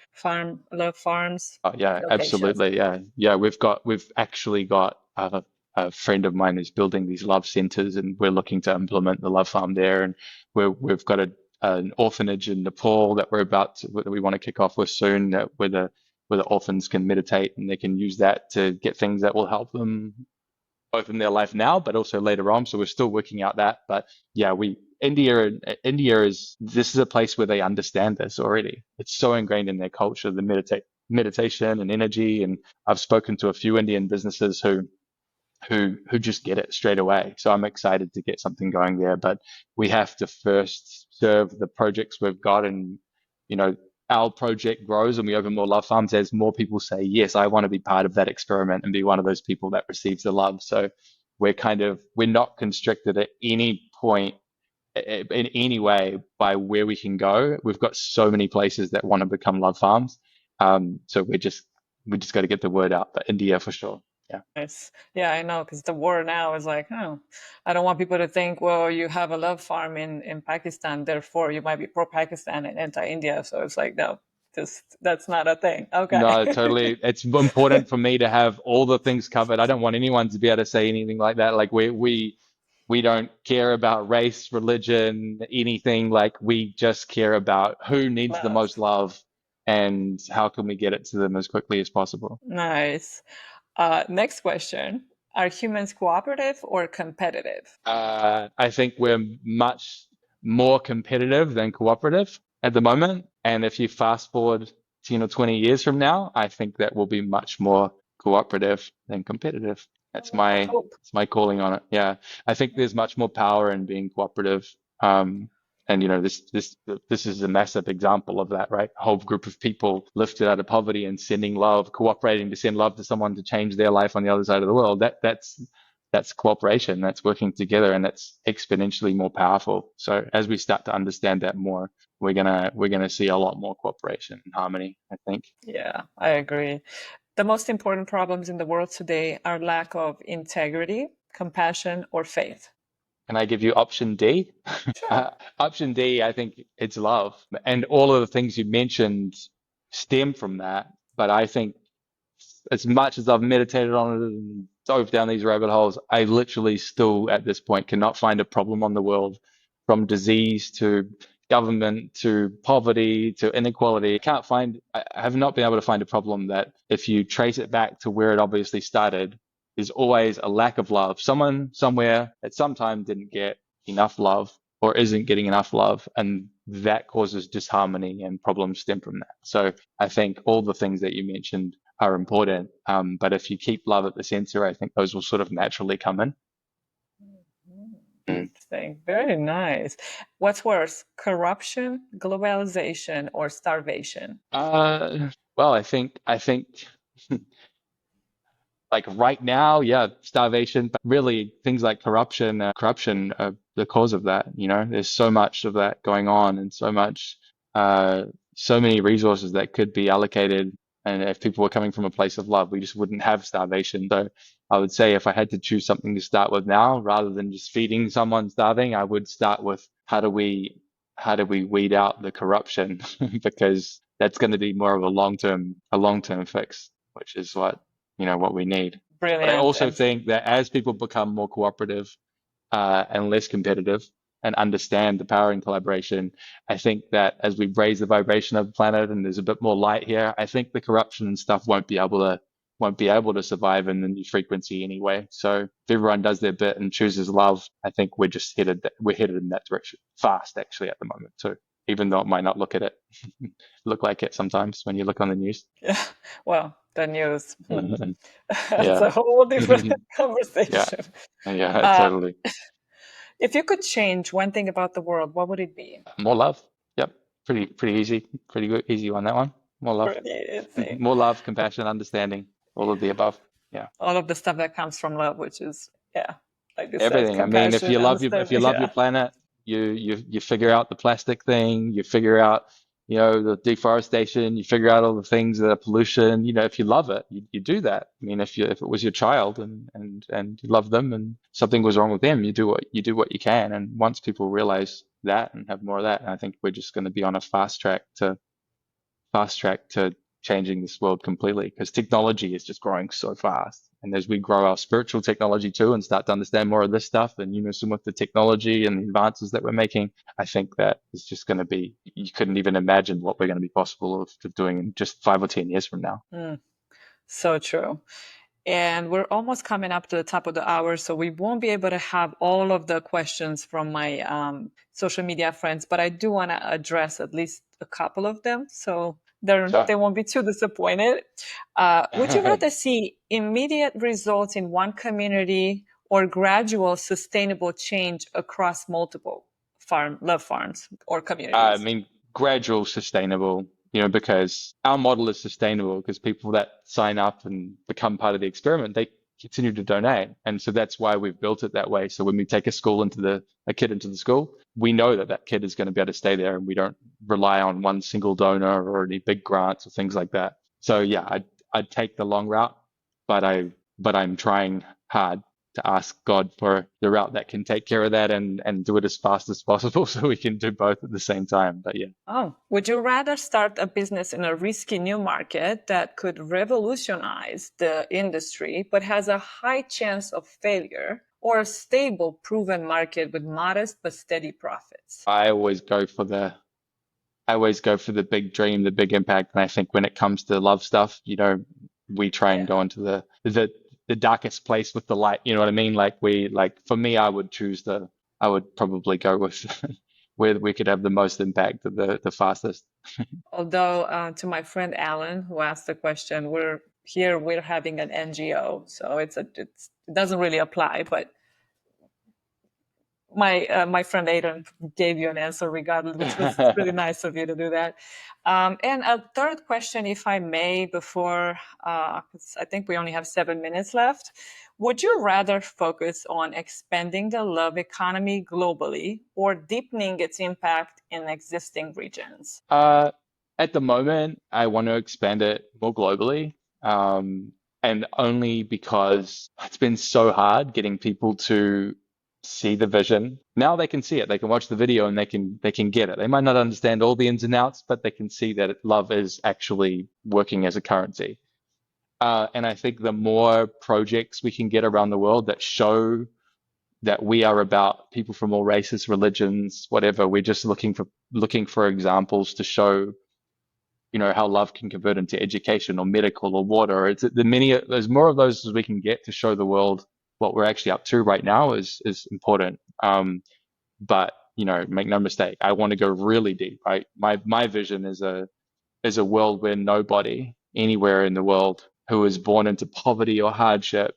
love farms Oh, yeah, locations? absolutely. Yeah, yeah. We've actually got a friend of mine who's building these love centers, and we're looking to implement the love farm there. And we've got an orphanage in Nepal that we want to kick off with soon, where the orphans can meditate and they can use that to get things that will help them both in their life now, but also later on. So we're still working out that. But yeah, India is this is a place where they understand this already. It's so ingrained in their culture, the meditation and energy. And I've spoken to a few Indian businesses who just get it straight away. So I'm excited to get something going there. But we have to first serve the projects we've got, and you know, our project grows and we open more love farms as more people say, yes, I want to be part of that experiment and be one of those people that receives the love. So we're not constricted at any point in any way by where we can go. We've got so many places that want to become love farms. So we just got to get the word out. But India for sure. Yeah. Nice. Yeah, I know, because the war now is like, oh, I don't want people to think, well, you have a love farm in Pakistan, therefore you might be pro-Pakistan and anti-India. So it's like, no, just that's not a thing. No, Okay. totally. It's important for me to have all the things covered. I don't want anyone to be able to say anything like that. Like we don't care about race, religion, anything. Like we just care about who needs the most Love. love and how can we get it to them as quickly as possible. Nice. Next question. Are humans cooperative or competitive? I think we're much more competitive than cooperative at the moment. And if you fast forward 10 or 20 years from now, I think that will be much more cooperative than competitive. That's I my hope. that's my calling on it. Yeah. I think there's much more power in being cooperative. And this is a massive example of that, right? A whole group of people lifted out of poverty and sending love, cooperating to send love to someone to change their life on the other side of the world. That's cooperation, that's working together, and that's exponentially more powerful. So as we start to understand that more, we're gonna see a lot more cooperation and harmony, I think. Yeah, I agree. The most important problems in the world today are lack of integrity, compassion, or faith. Can I give you option D? Sure. Option D, I think it's love. And all of the things you mentioned stem from that. But I think as much as I've meditated on it and dove down these rabbit holes, I literally still at this point cannot find a problem on the world, from disease to government to poverty to inequality. I have not been able to find a problem that if you trace it back to where it obviously started, there's always a lack of love. Someone somewhere at some time didn't get enough love or isn't getting enough love, and that causes disharmony and problems stem from that. So I think all the things that you mentioned are important, but if you keep love at the center, I think those will sort of naturally come in. Mm. Interesting. Very nice. What's worse, corruption, globalization, or starvation? Well, I think like right now, yeah, starvation, but really things like corruption are the cause of that. You know, there's so much of that going on and uh, so many resources that could be allocated. And if people were coming from a place of love, we just wouldn't have starvation. So I would say if I had to choose something to start with now, rather than just feeding someone starving, I would start with how do we weed out the corruption? Because that's going to be more of a long-term fix, which is what we need. But I Brilliant. also And think that as people become more cooperative and less competitive and understand the power in collaboration, I think that as we raise the vibration of the planet and there's a bit more light here, I think the corruption and stuff won't be able to survive in the new frequency anyway. So if everyone does their bit and chooses love, I think we're headed in that direction fast actually at the moment too. Even though it might not look like it sometimes when you look on the news. yeah, well, the news, that's Yeah. a whole different Yeah. conversation. Yeah, Uh, totally. if you could change one thing about the world, what would it be? More love. Yep. Pretty easy. Pretty good. Easy on that one. More love. Brilliant. More love, compassion, understanding, all of the above. Yeah. All of the stuff that comes from love, which is, yeah, like you said, Everything. I mean, compassion, if you understanding. love your Yeah. planet, you figure out the plastic thing, you figure out, the deforestation, you figure out all the things that are pollution. If you love it, you do that. I mean, if it was your child and you love them and something was wrong with them, you do what you can. And once people realize that and have more of that, I think we're just going to be on a fast track to changing this world completely because technology is just growing so fast. And as we grow our spiritual technology too and start to understand more of this stuff and some with the technology and the advances that we're making, I think that is just going to be, you couldn't even imagine what we're going to be possible of doing in just 5 or 10 years from now. Mm, so true. And we're almost coming up to the top of the hour, so we won't be able to have all of the questions from my social media friends, but I do want to address at least a couple of them so So, they won't be too disappointed. Would you rather see immediate results in one community or gradual sustainable change across multiple love farms or I communities? mean, gradual, sustainable, because our model is sustainable because people that sign up and become part of the experiment, they continue to donate. And so that's why we've built it that way. So when we take a kid into the school, we know that that kid is going to be able to stay there and we don't rely on one single donor or any big grants or things like that. So yeah, I'd take the long route, but I'm trying hard to ask God for the route that can take care of that and do it as fast as possible so we can do both at the same time. But yeah, Oh, would you rather start a business in a risky new market that could revolutionize the industry but has a high chance of failure, or a stable, proven market with modest but steady profits? I always go for the big dream, the big impact. And I think when it comes to love stuff, we try and Yeah. go into the darkest place with the light. You know what I mean? Like for me, I would probably go with where we could have the most impact, the fastest. Although, to my friend Alan, who asked the question, we're having an NGO, so it doesn't really apply, but my friend Aidan gave you an answer regardless, which was really nice of you to do that. And a third question, if I may, before 'cause I think we only have 7 minutes left. Would you rather focus on expanding the love economy globally or deepening its impact in existing regions? Uh, at the moment, I want to expand it more globally, and only because it's been so hard getting people to see the vision. Now they can see it. They can watch the video and they can get it. They might not understand all the ins and outs, but they can see that love is actually working as a currency. And I think the more projects we can get around the world that show that we are about people from all races, religions, whatever. We're just looking for examples to show how love can convert into education or medical or water. There's more of those as we can get to show the world what we're actually up to right now is important. But make no mistake, I want to go really deep. My vision is a world where nobody anywhere in the world who is born into poverty or hardship,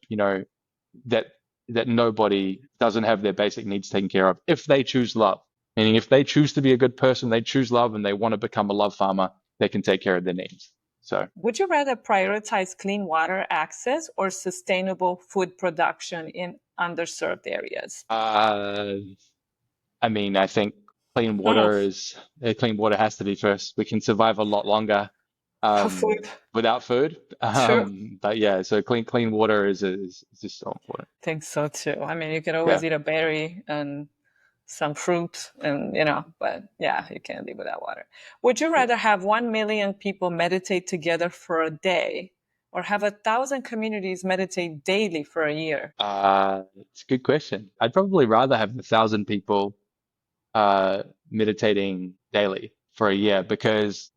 that nobody doesn't have their basic needs taken care of if they choose love. Meaning, if they choose to be a good person, they choose love, and they want to become a love farmer, they can take care of their needs. So, Would you rather prioritize clean water access or sustainable food production in underserved areas? uh, I mean, I think Hmm. clean water has to be first. We can survive a lot longer Food. without food. True. But yeah, so clean water is just so important. Think so too. I mean, you can always Yeah. eat a berry and some fruit and but yeah, you can't live without water. Would you rather have 1 million people meditate together for a day or have 1,000 communities meditate daily for a year? It's a good question. I'd probably rather have 1,000 people meditating daily for a year because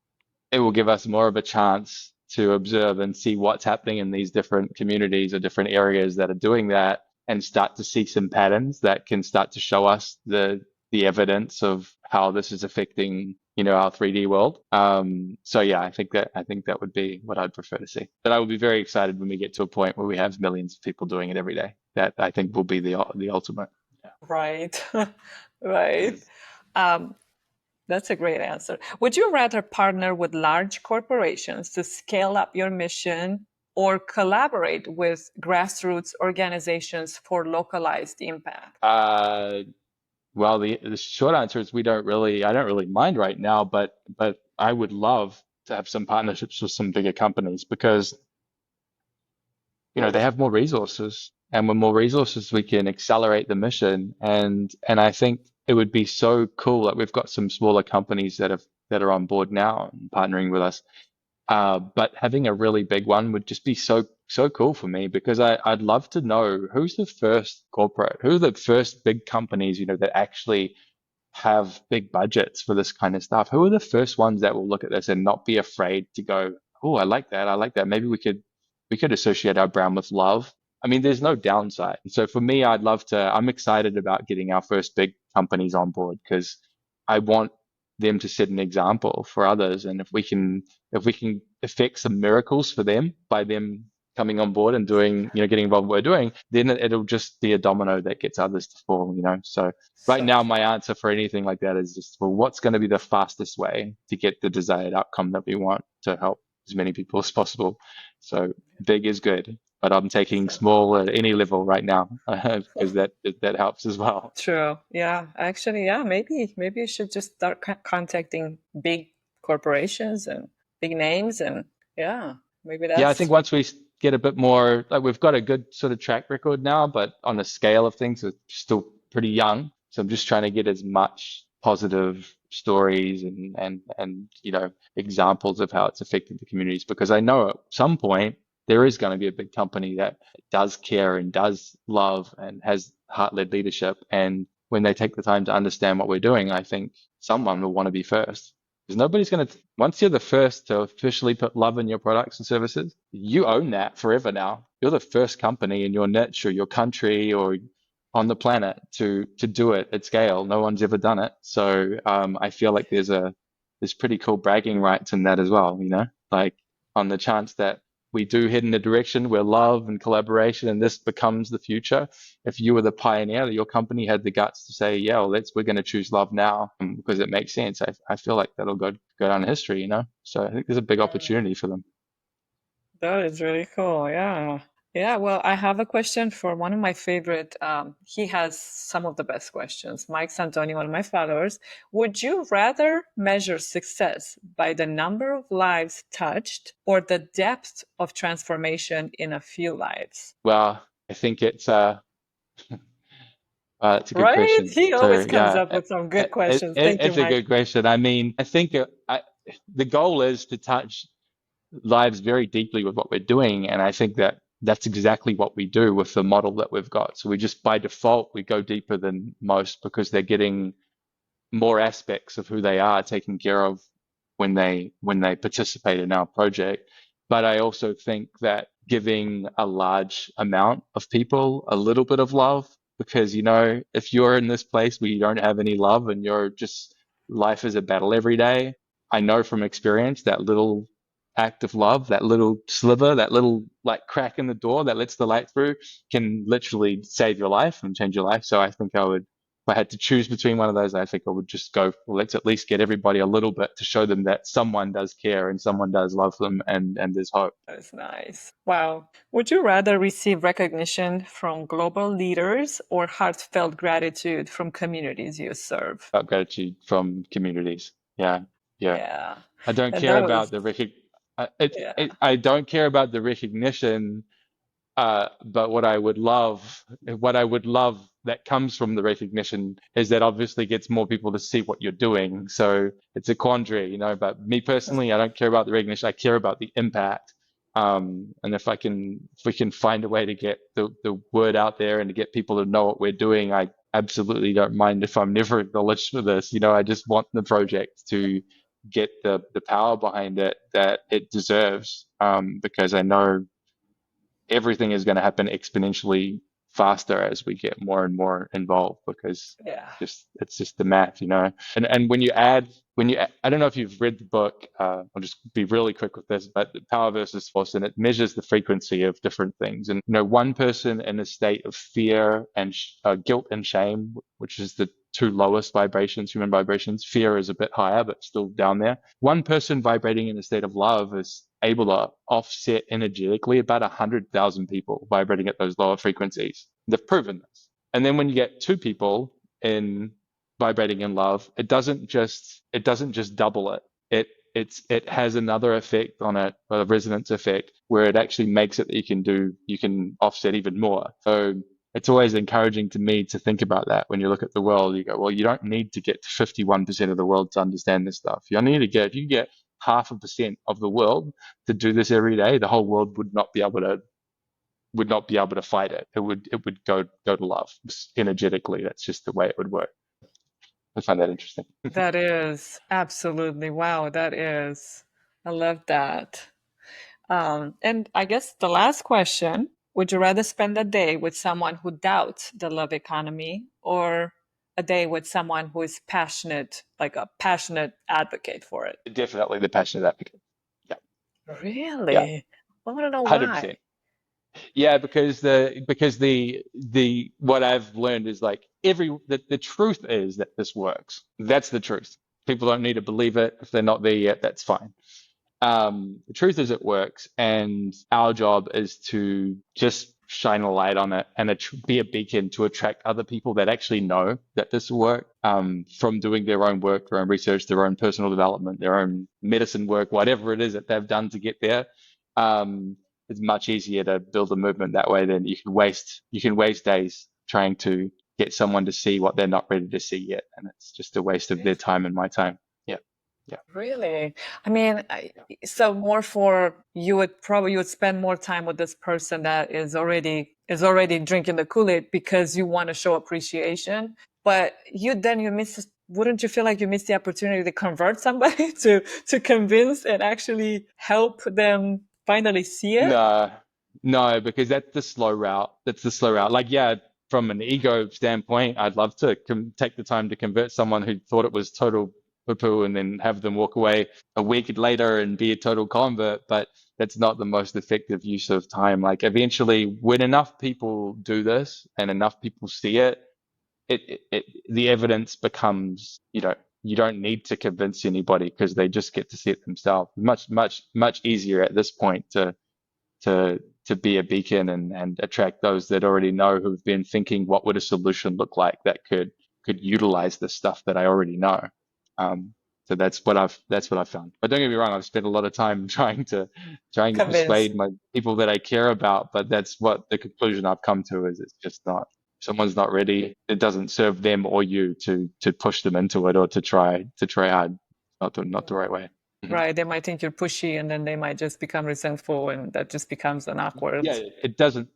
it will give us more of a chance to observe and see what's happening in these different communities or different areas that are doing that and start to see some patterns that can start to show us the evidence of how this is affecting our 3D world. So yeah, I think that would be what I'd prefer to see. But I would be very excited when we get to a point where we have millions of people doing it every day. That I think will be the ultimate. Yeah. Right. Right. Um, that's a great answer. Would you rather partner with large corporations to scale up your mission or collaborate with grassroots organizations for localized impact? Uh, Well, the short answer is I don't really mind right now, but I would love to have some partnerships with some bigger companies because, they have more resources, and with more resources, we can accelerate the mission. And I think it would be so cool that we've got some smaller companies that are on board now and partnering with us. But having a really big one would just be so cool for me because I'd love to know who's the first corporate, who are the first big companies, that actually have big budgets for this kind of stuff. Who are the first ones that will look at this and not be afraid to go, oh, I like that. I like that. Maybe we could associate our brand with love. I mean, there's no downside. So for me, I'm excited about getting our first big companies on board because I want them to set an example for others. And if we can effect some miracles for them by them coming on board and doing, getting involved in what we're doing, then it'll just be a domino that gets others to fall. So right So now, my answer for anything like that is just, well, what's going to be the fastest way to get the desired outcome that we want to help as many people as possible? So big is good, but I'm taking so small at any level right now because that helps as well. true. Yeah. Actually, yeah, maybe you should just start contacting big corporations and big names and yeah, maybe Yeah, I think that's once we get a bit more, like we've got a good sort of track record now, but on the scale of things, it's still pretty young. So I'm just trying to get as much positive stories and examples of how it's affected the communities because I know at some point there is going to be a big company that does care and does love and has heart-led leadership. And when they take the time to understand what we're doing, I think someone will want to be first. Because nobody's going to, once you're the first to officially put love in your products and services, you own that forever now. You're the first company in your niche or your country or on the planet to do it at scale. No one's ever done it. So I feel like there's pretty cool bragging rights in that as well, like on the chance that we do head in a direction where love and collaboration and this becomes the future. If you were the pioneer, your company had the guts to say, yeah, well, we're going to choose love now because it makes sense. I feel like that'll go down in history. So I think there's a big opportunity for them. that is really cool. Yeah. Yeah, well, I have a question for one of my favorite. He has some of the best questions. Mike Santoni, one of my followers. Would you rather measure success by the number of lives touched or the depth of transformation in a few lives? Well, I think it's a good Right? question. He So always comes yeah, up with some good questions. Thank you, it's a Mike. good question. I mean, I think the goal is to touch lives very deeply with what we're doing. And I think that that's exactly what we do with the model that we've got. So we just by default, we go deeper than most because they're getting more aspects of who they are taken care of when they participate in our project. But I also think that giving a large amount of people a little bit of love, because if you're in this place where you don't have any love and you're just life is a battle every day, I know from experience that little act of love, that little sliver, that little like crack in the door that lets the light through, can literally save your life and change your life. So I think if I had to choose between one of those, I think I would just go, well, let's at least get everybody a little bit to show them that someone does care and someone does love them, and there's hope. That's nice. Wow. Would you rather receive recognition from global leaders or heartfelt gratitude from communities you serve? About gratitude from communities. Yeah, yeah. Yeah. I don't And care that was, about the yeah. I don't care about the recognition. But what I would love that comes from the recognition is that obviously gets more people to see what you're doing. So it's a quandary. But me personally, I don't care about the recognition. I care about the impact. And if we can find a way to get the word out there and to get people to know what we're doing, I absolutely don't mind if I'm never acknowledged for this. I just want the project to get the power behind it that it deserves. Because I know everything is going to happen exponentially faster as we get more and more involved, because Yeah. it's just the math. And I don't know if you've read the book. I'll just be really quick with this, but the power versus force, and it measures the frequency of different things. And one person in a state of fear and guilt and shame, which is the two lowest vibrations, human vibrations. Fear is a bit higher, but still down there. One person vibrating in a state of love is able to offset energetically about 100,000 people vibrating at those lower frequencies. They've proven this. And then when you get two people in vibrating in love, it doesn't just double it. It has another effect on it, a resonance effect, where it actually makes it that you can offset even more. So it's always encouraging to me to think about that. When you look at the world, you go, well, you don't need to get to 51% of the world to understand this stuff. You only need to get, if you get 0.5% of the world to do this every day, the whole world would not be able to fight it. It would go to love energetically. That's just the way it would work. I find that interesting. That is absolutely wow. That is. I love that. And I guess the last question, would you rather spend a day with someone who doubts the love economy or a day with someone who is passionate, like a passionate advocate for it? Definitely the passionate advocate. Yeah, yeah, Really? I want to know 100%. why. Yeah, because the what I've learned is like the truth is that this works. That's the truth. People don't need to believe it. If they're not there yet, that's fine. The truth is it works, and our job is to just shine a light on it and be a beacon to attract other people that actually know that this will work, from doing their own work, their own research, their own personal development, their own medicine work, whatever it is that they've done to get there. It's much easier to build a movement that way than you can waste days trying to get someone to see what they're not ready to see yet, and it's just a waste of their time and my time. Yeah, yeah, Really? I mean, so more for you would spend more time with this person that is already drinking the Kool-Aid because you want to show appreciation, but you miss wouldn't you feel like you missed the opportunity to convert somebody to convince and actually help them finally see it? no, no, because that's the slow route. That's the slow route. Like, yeah, from an ego standpoint, I'd love to take the time to convert someone who thought it was total poo-poo and then have them walk away a week later and be a total convert. But that's not the most effective use of time. Like, eventually, when enough people do this and enough people see it, the evidence becomes, you don't need to convince anybody because they just get to see it themselves. Much, much, much easier at this point to be a beacon and attract those that already know, who've been thinking, what would a solution look like that could utilize the stuff that I already know. So that's what I've found. But don't get me wrong, I've spent a lot of time trying to Convince. persuade my people that I care about. But that's what the conclusion I've come to is: it's just not. If someone's not ready, it doesn't serve them or you to push them into it or to try hard. Not the right way. Mhm. Right. They might think you're pushy and then they might just become resentful and that just becomes an awkward Yeah, it doesn't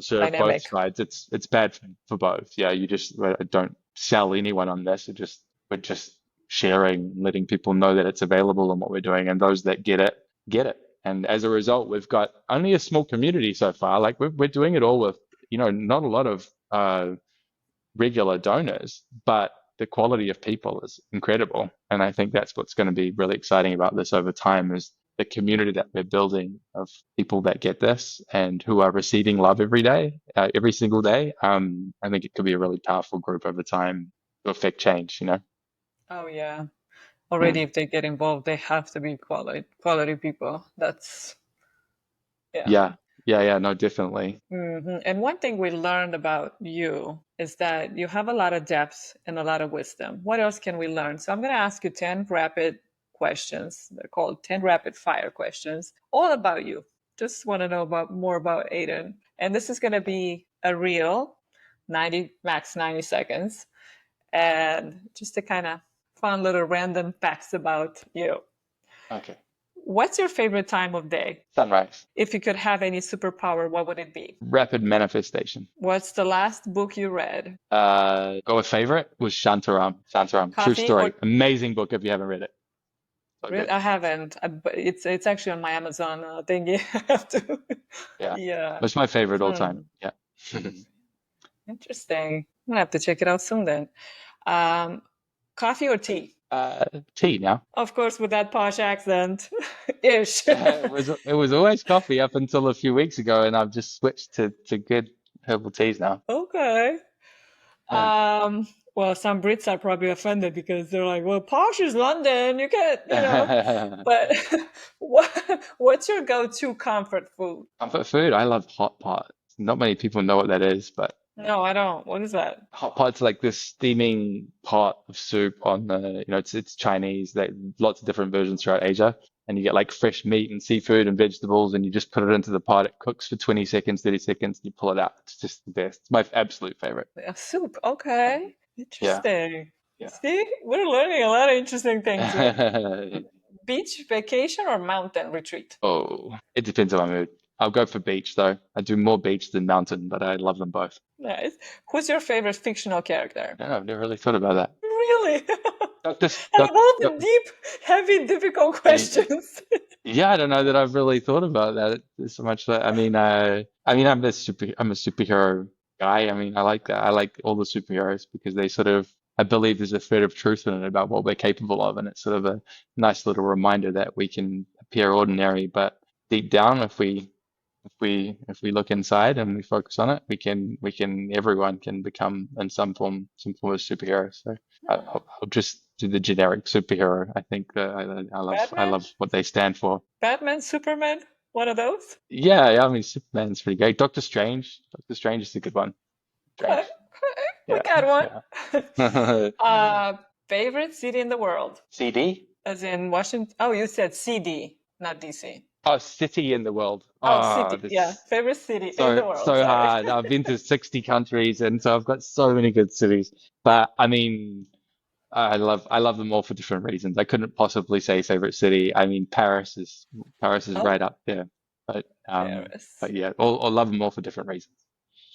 serve both dynamic. sides. It's bad for both. Yeah, you just don't sell anyone on this. We're just sharing, letting people know that it's available and what we're doing, and those that get it, get it. And as a result, we've got only a small community so far. Like we're doing it all with, not a lot of regular donors, but the quality of people is incredible. And I think that's what's going to be really exciting about this over time is the community that we're building of people that get this and who are receiving love every day, every single day. I think it could be a really powerful group over time to affect change. Oh yeah. Mm. Already, if they get involved, they have to be quality people. That's yeah. Yeah, yeah, no, definitely. And one thing we learned about you is that you have a lot of depth and a lot of wisdom. What else can we learn? So I'm going to ask you 10 rapid questions. They're called 10 rapid fire questions, all about you. Just want to know about more about Aidan. And this is going to be a real 90, max 90 seconds. And just a kind of fun little random facts about you. Okay. What's your favorite time of day? Sunrise. If you could have any superpower, what would it be? Rapid manifestation. What's the last book you read? Go with favorite was Shantaram. Shantaram. True Coffee or story. Amazing book if you haven't read it. So really? good. I haven't, but it's actually on my Amazon thingy. I have to. Yeah. Yeah. It's my favorite all time. Hmm. Yeah. Interesting. I'm gonna have to check it out soon then. Um, Coffee or tea? Uh, Tea now. Of course, with that posh accent, ish. It was always coffee up until a few weeks ago, and I've just switched to good herbal teas now. Okay. Yeah. Well, some Brits are probably offended because they're like, "Well, posh is London. You can't. But what's your go-to comfort food? Comfort food. I love hot pot. Not many people know what that is, but No, I don't. What is that? hot pot's like this steaming pot of soup on it's Chinese. That lots of different versions throughout Asia, and you get like fresh meat and seafood and vegetables, and you just put it into the pot. It cooks for 20 seconds, 30 seconds, and you pull it out. It's just the best. It's my absolute favorite. A soup. Yeah, Okay. yeah, Interesting. yeah. See, we're learning a lot of interesting things here. Beach vacation or mountain retreat? Oh, it depends on my mood. I'll go for beach though. I do more beach than mountain, but I love them both. Nice. Who's your favorite fictional character? No, I've never really thought about that. Really? Doctor, Out doc, of all doc, the deep, heavy, difficult questions. yeah, I don't know that I've really thought about that so much. That I mean, I'm a superhero guy. I mean, I like that. I like all the superheroes because they sort of, I believe there's a thread of truth in it about what we're capable of, and it's sort of a nice little reminder that we can appear ordinary, but deep down, if we look inside and we focus on it, everyone can become in some form of superhero. So I'll just do the generic superhero. I think that I Batman? love what they stand for. Batman? Superman? One of those? Yeah, yeah, I mean Superman's pretty great. Doctor Strange is a good one. Okay. Strange. Okay. We Yeah, got one. yeah. Favorite city in the world? CD? As in Washington? Oh, you said CD, not DC. Oh, city in the world. Oh, Oh, city. Yeah. this Favorite city in the so world. so Sorry. hard. I've been to 60 countries, and so I've got so many good cities. But I mean, I love them all for different reasons. I couldn't possibly say favorite city. I mean, Paris is Oh, right up there. But Paris. yeah, all love them all for different reasons.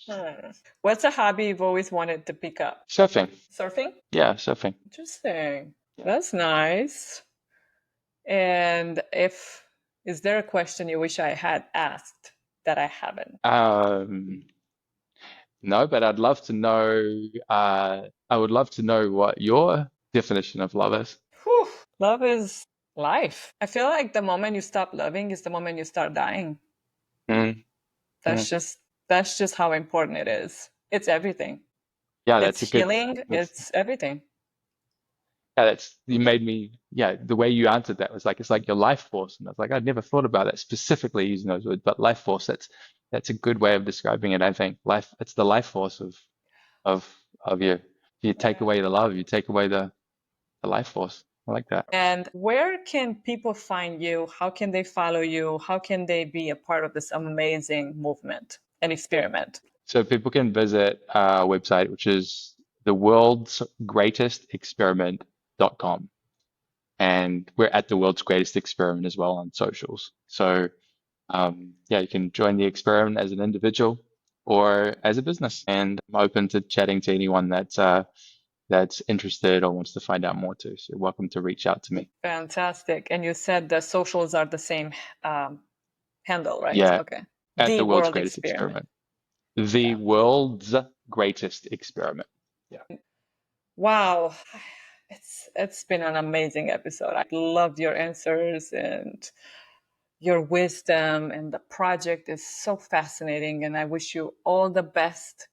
Hmm. What's a hobby you've always wanted to pick up? Surfing. Surfing? Yeah, surfing. Interesting. Yeah. That's nice. And if is there a question you wish I had asked that I haven't? No, but I'd love to know. I would love to know what your definition of love is. Whew. Love is life. I feel like the moment you stop loving is the moment you start dying. Mm, That's mm. just that's just how important it is. It's everything. Yeah, It's that's a good. healing. That's It's everything. Yeah, that's you made me. Yeah, the way you answered that was like it's like your life force, and I was like I'd never thought about that specifically using those words, but life force. That's a good way of describing it. I think life. It's the life force of of you. If you take away the love, you take away the life force. I like that. And where can people find you? How can they follow you? How can they be a part of this amazing movement and experiment? So people can visit our website, which is the world's greatest experiment.com. And we're at the world's greatest experiment as well on socials. So yeah, you can join the experiment as an individual or as a business. And I'm open to chatting to anyone that's interested or wants to find out more too. So you're welcome to reach out to me. Fantastic. And you said the socials are the same handle, right? Yeah, Okay. at The the world's World greatest Experiment. experiment. The Yeah. world's greatest experiment. Yeah. Wow. It's been an amazing episode. I loved your answers and your wisdom, and the project is so fascinating, and I wish you all the best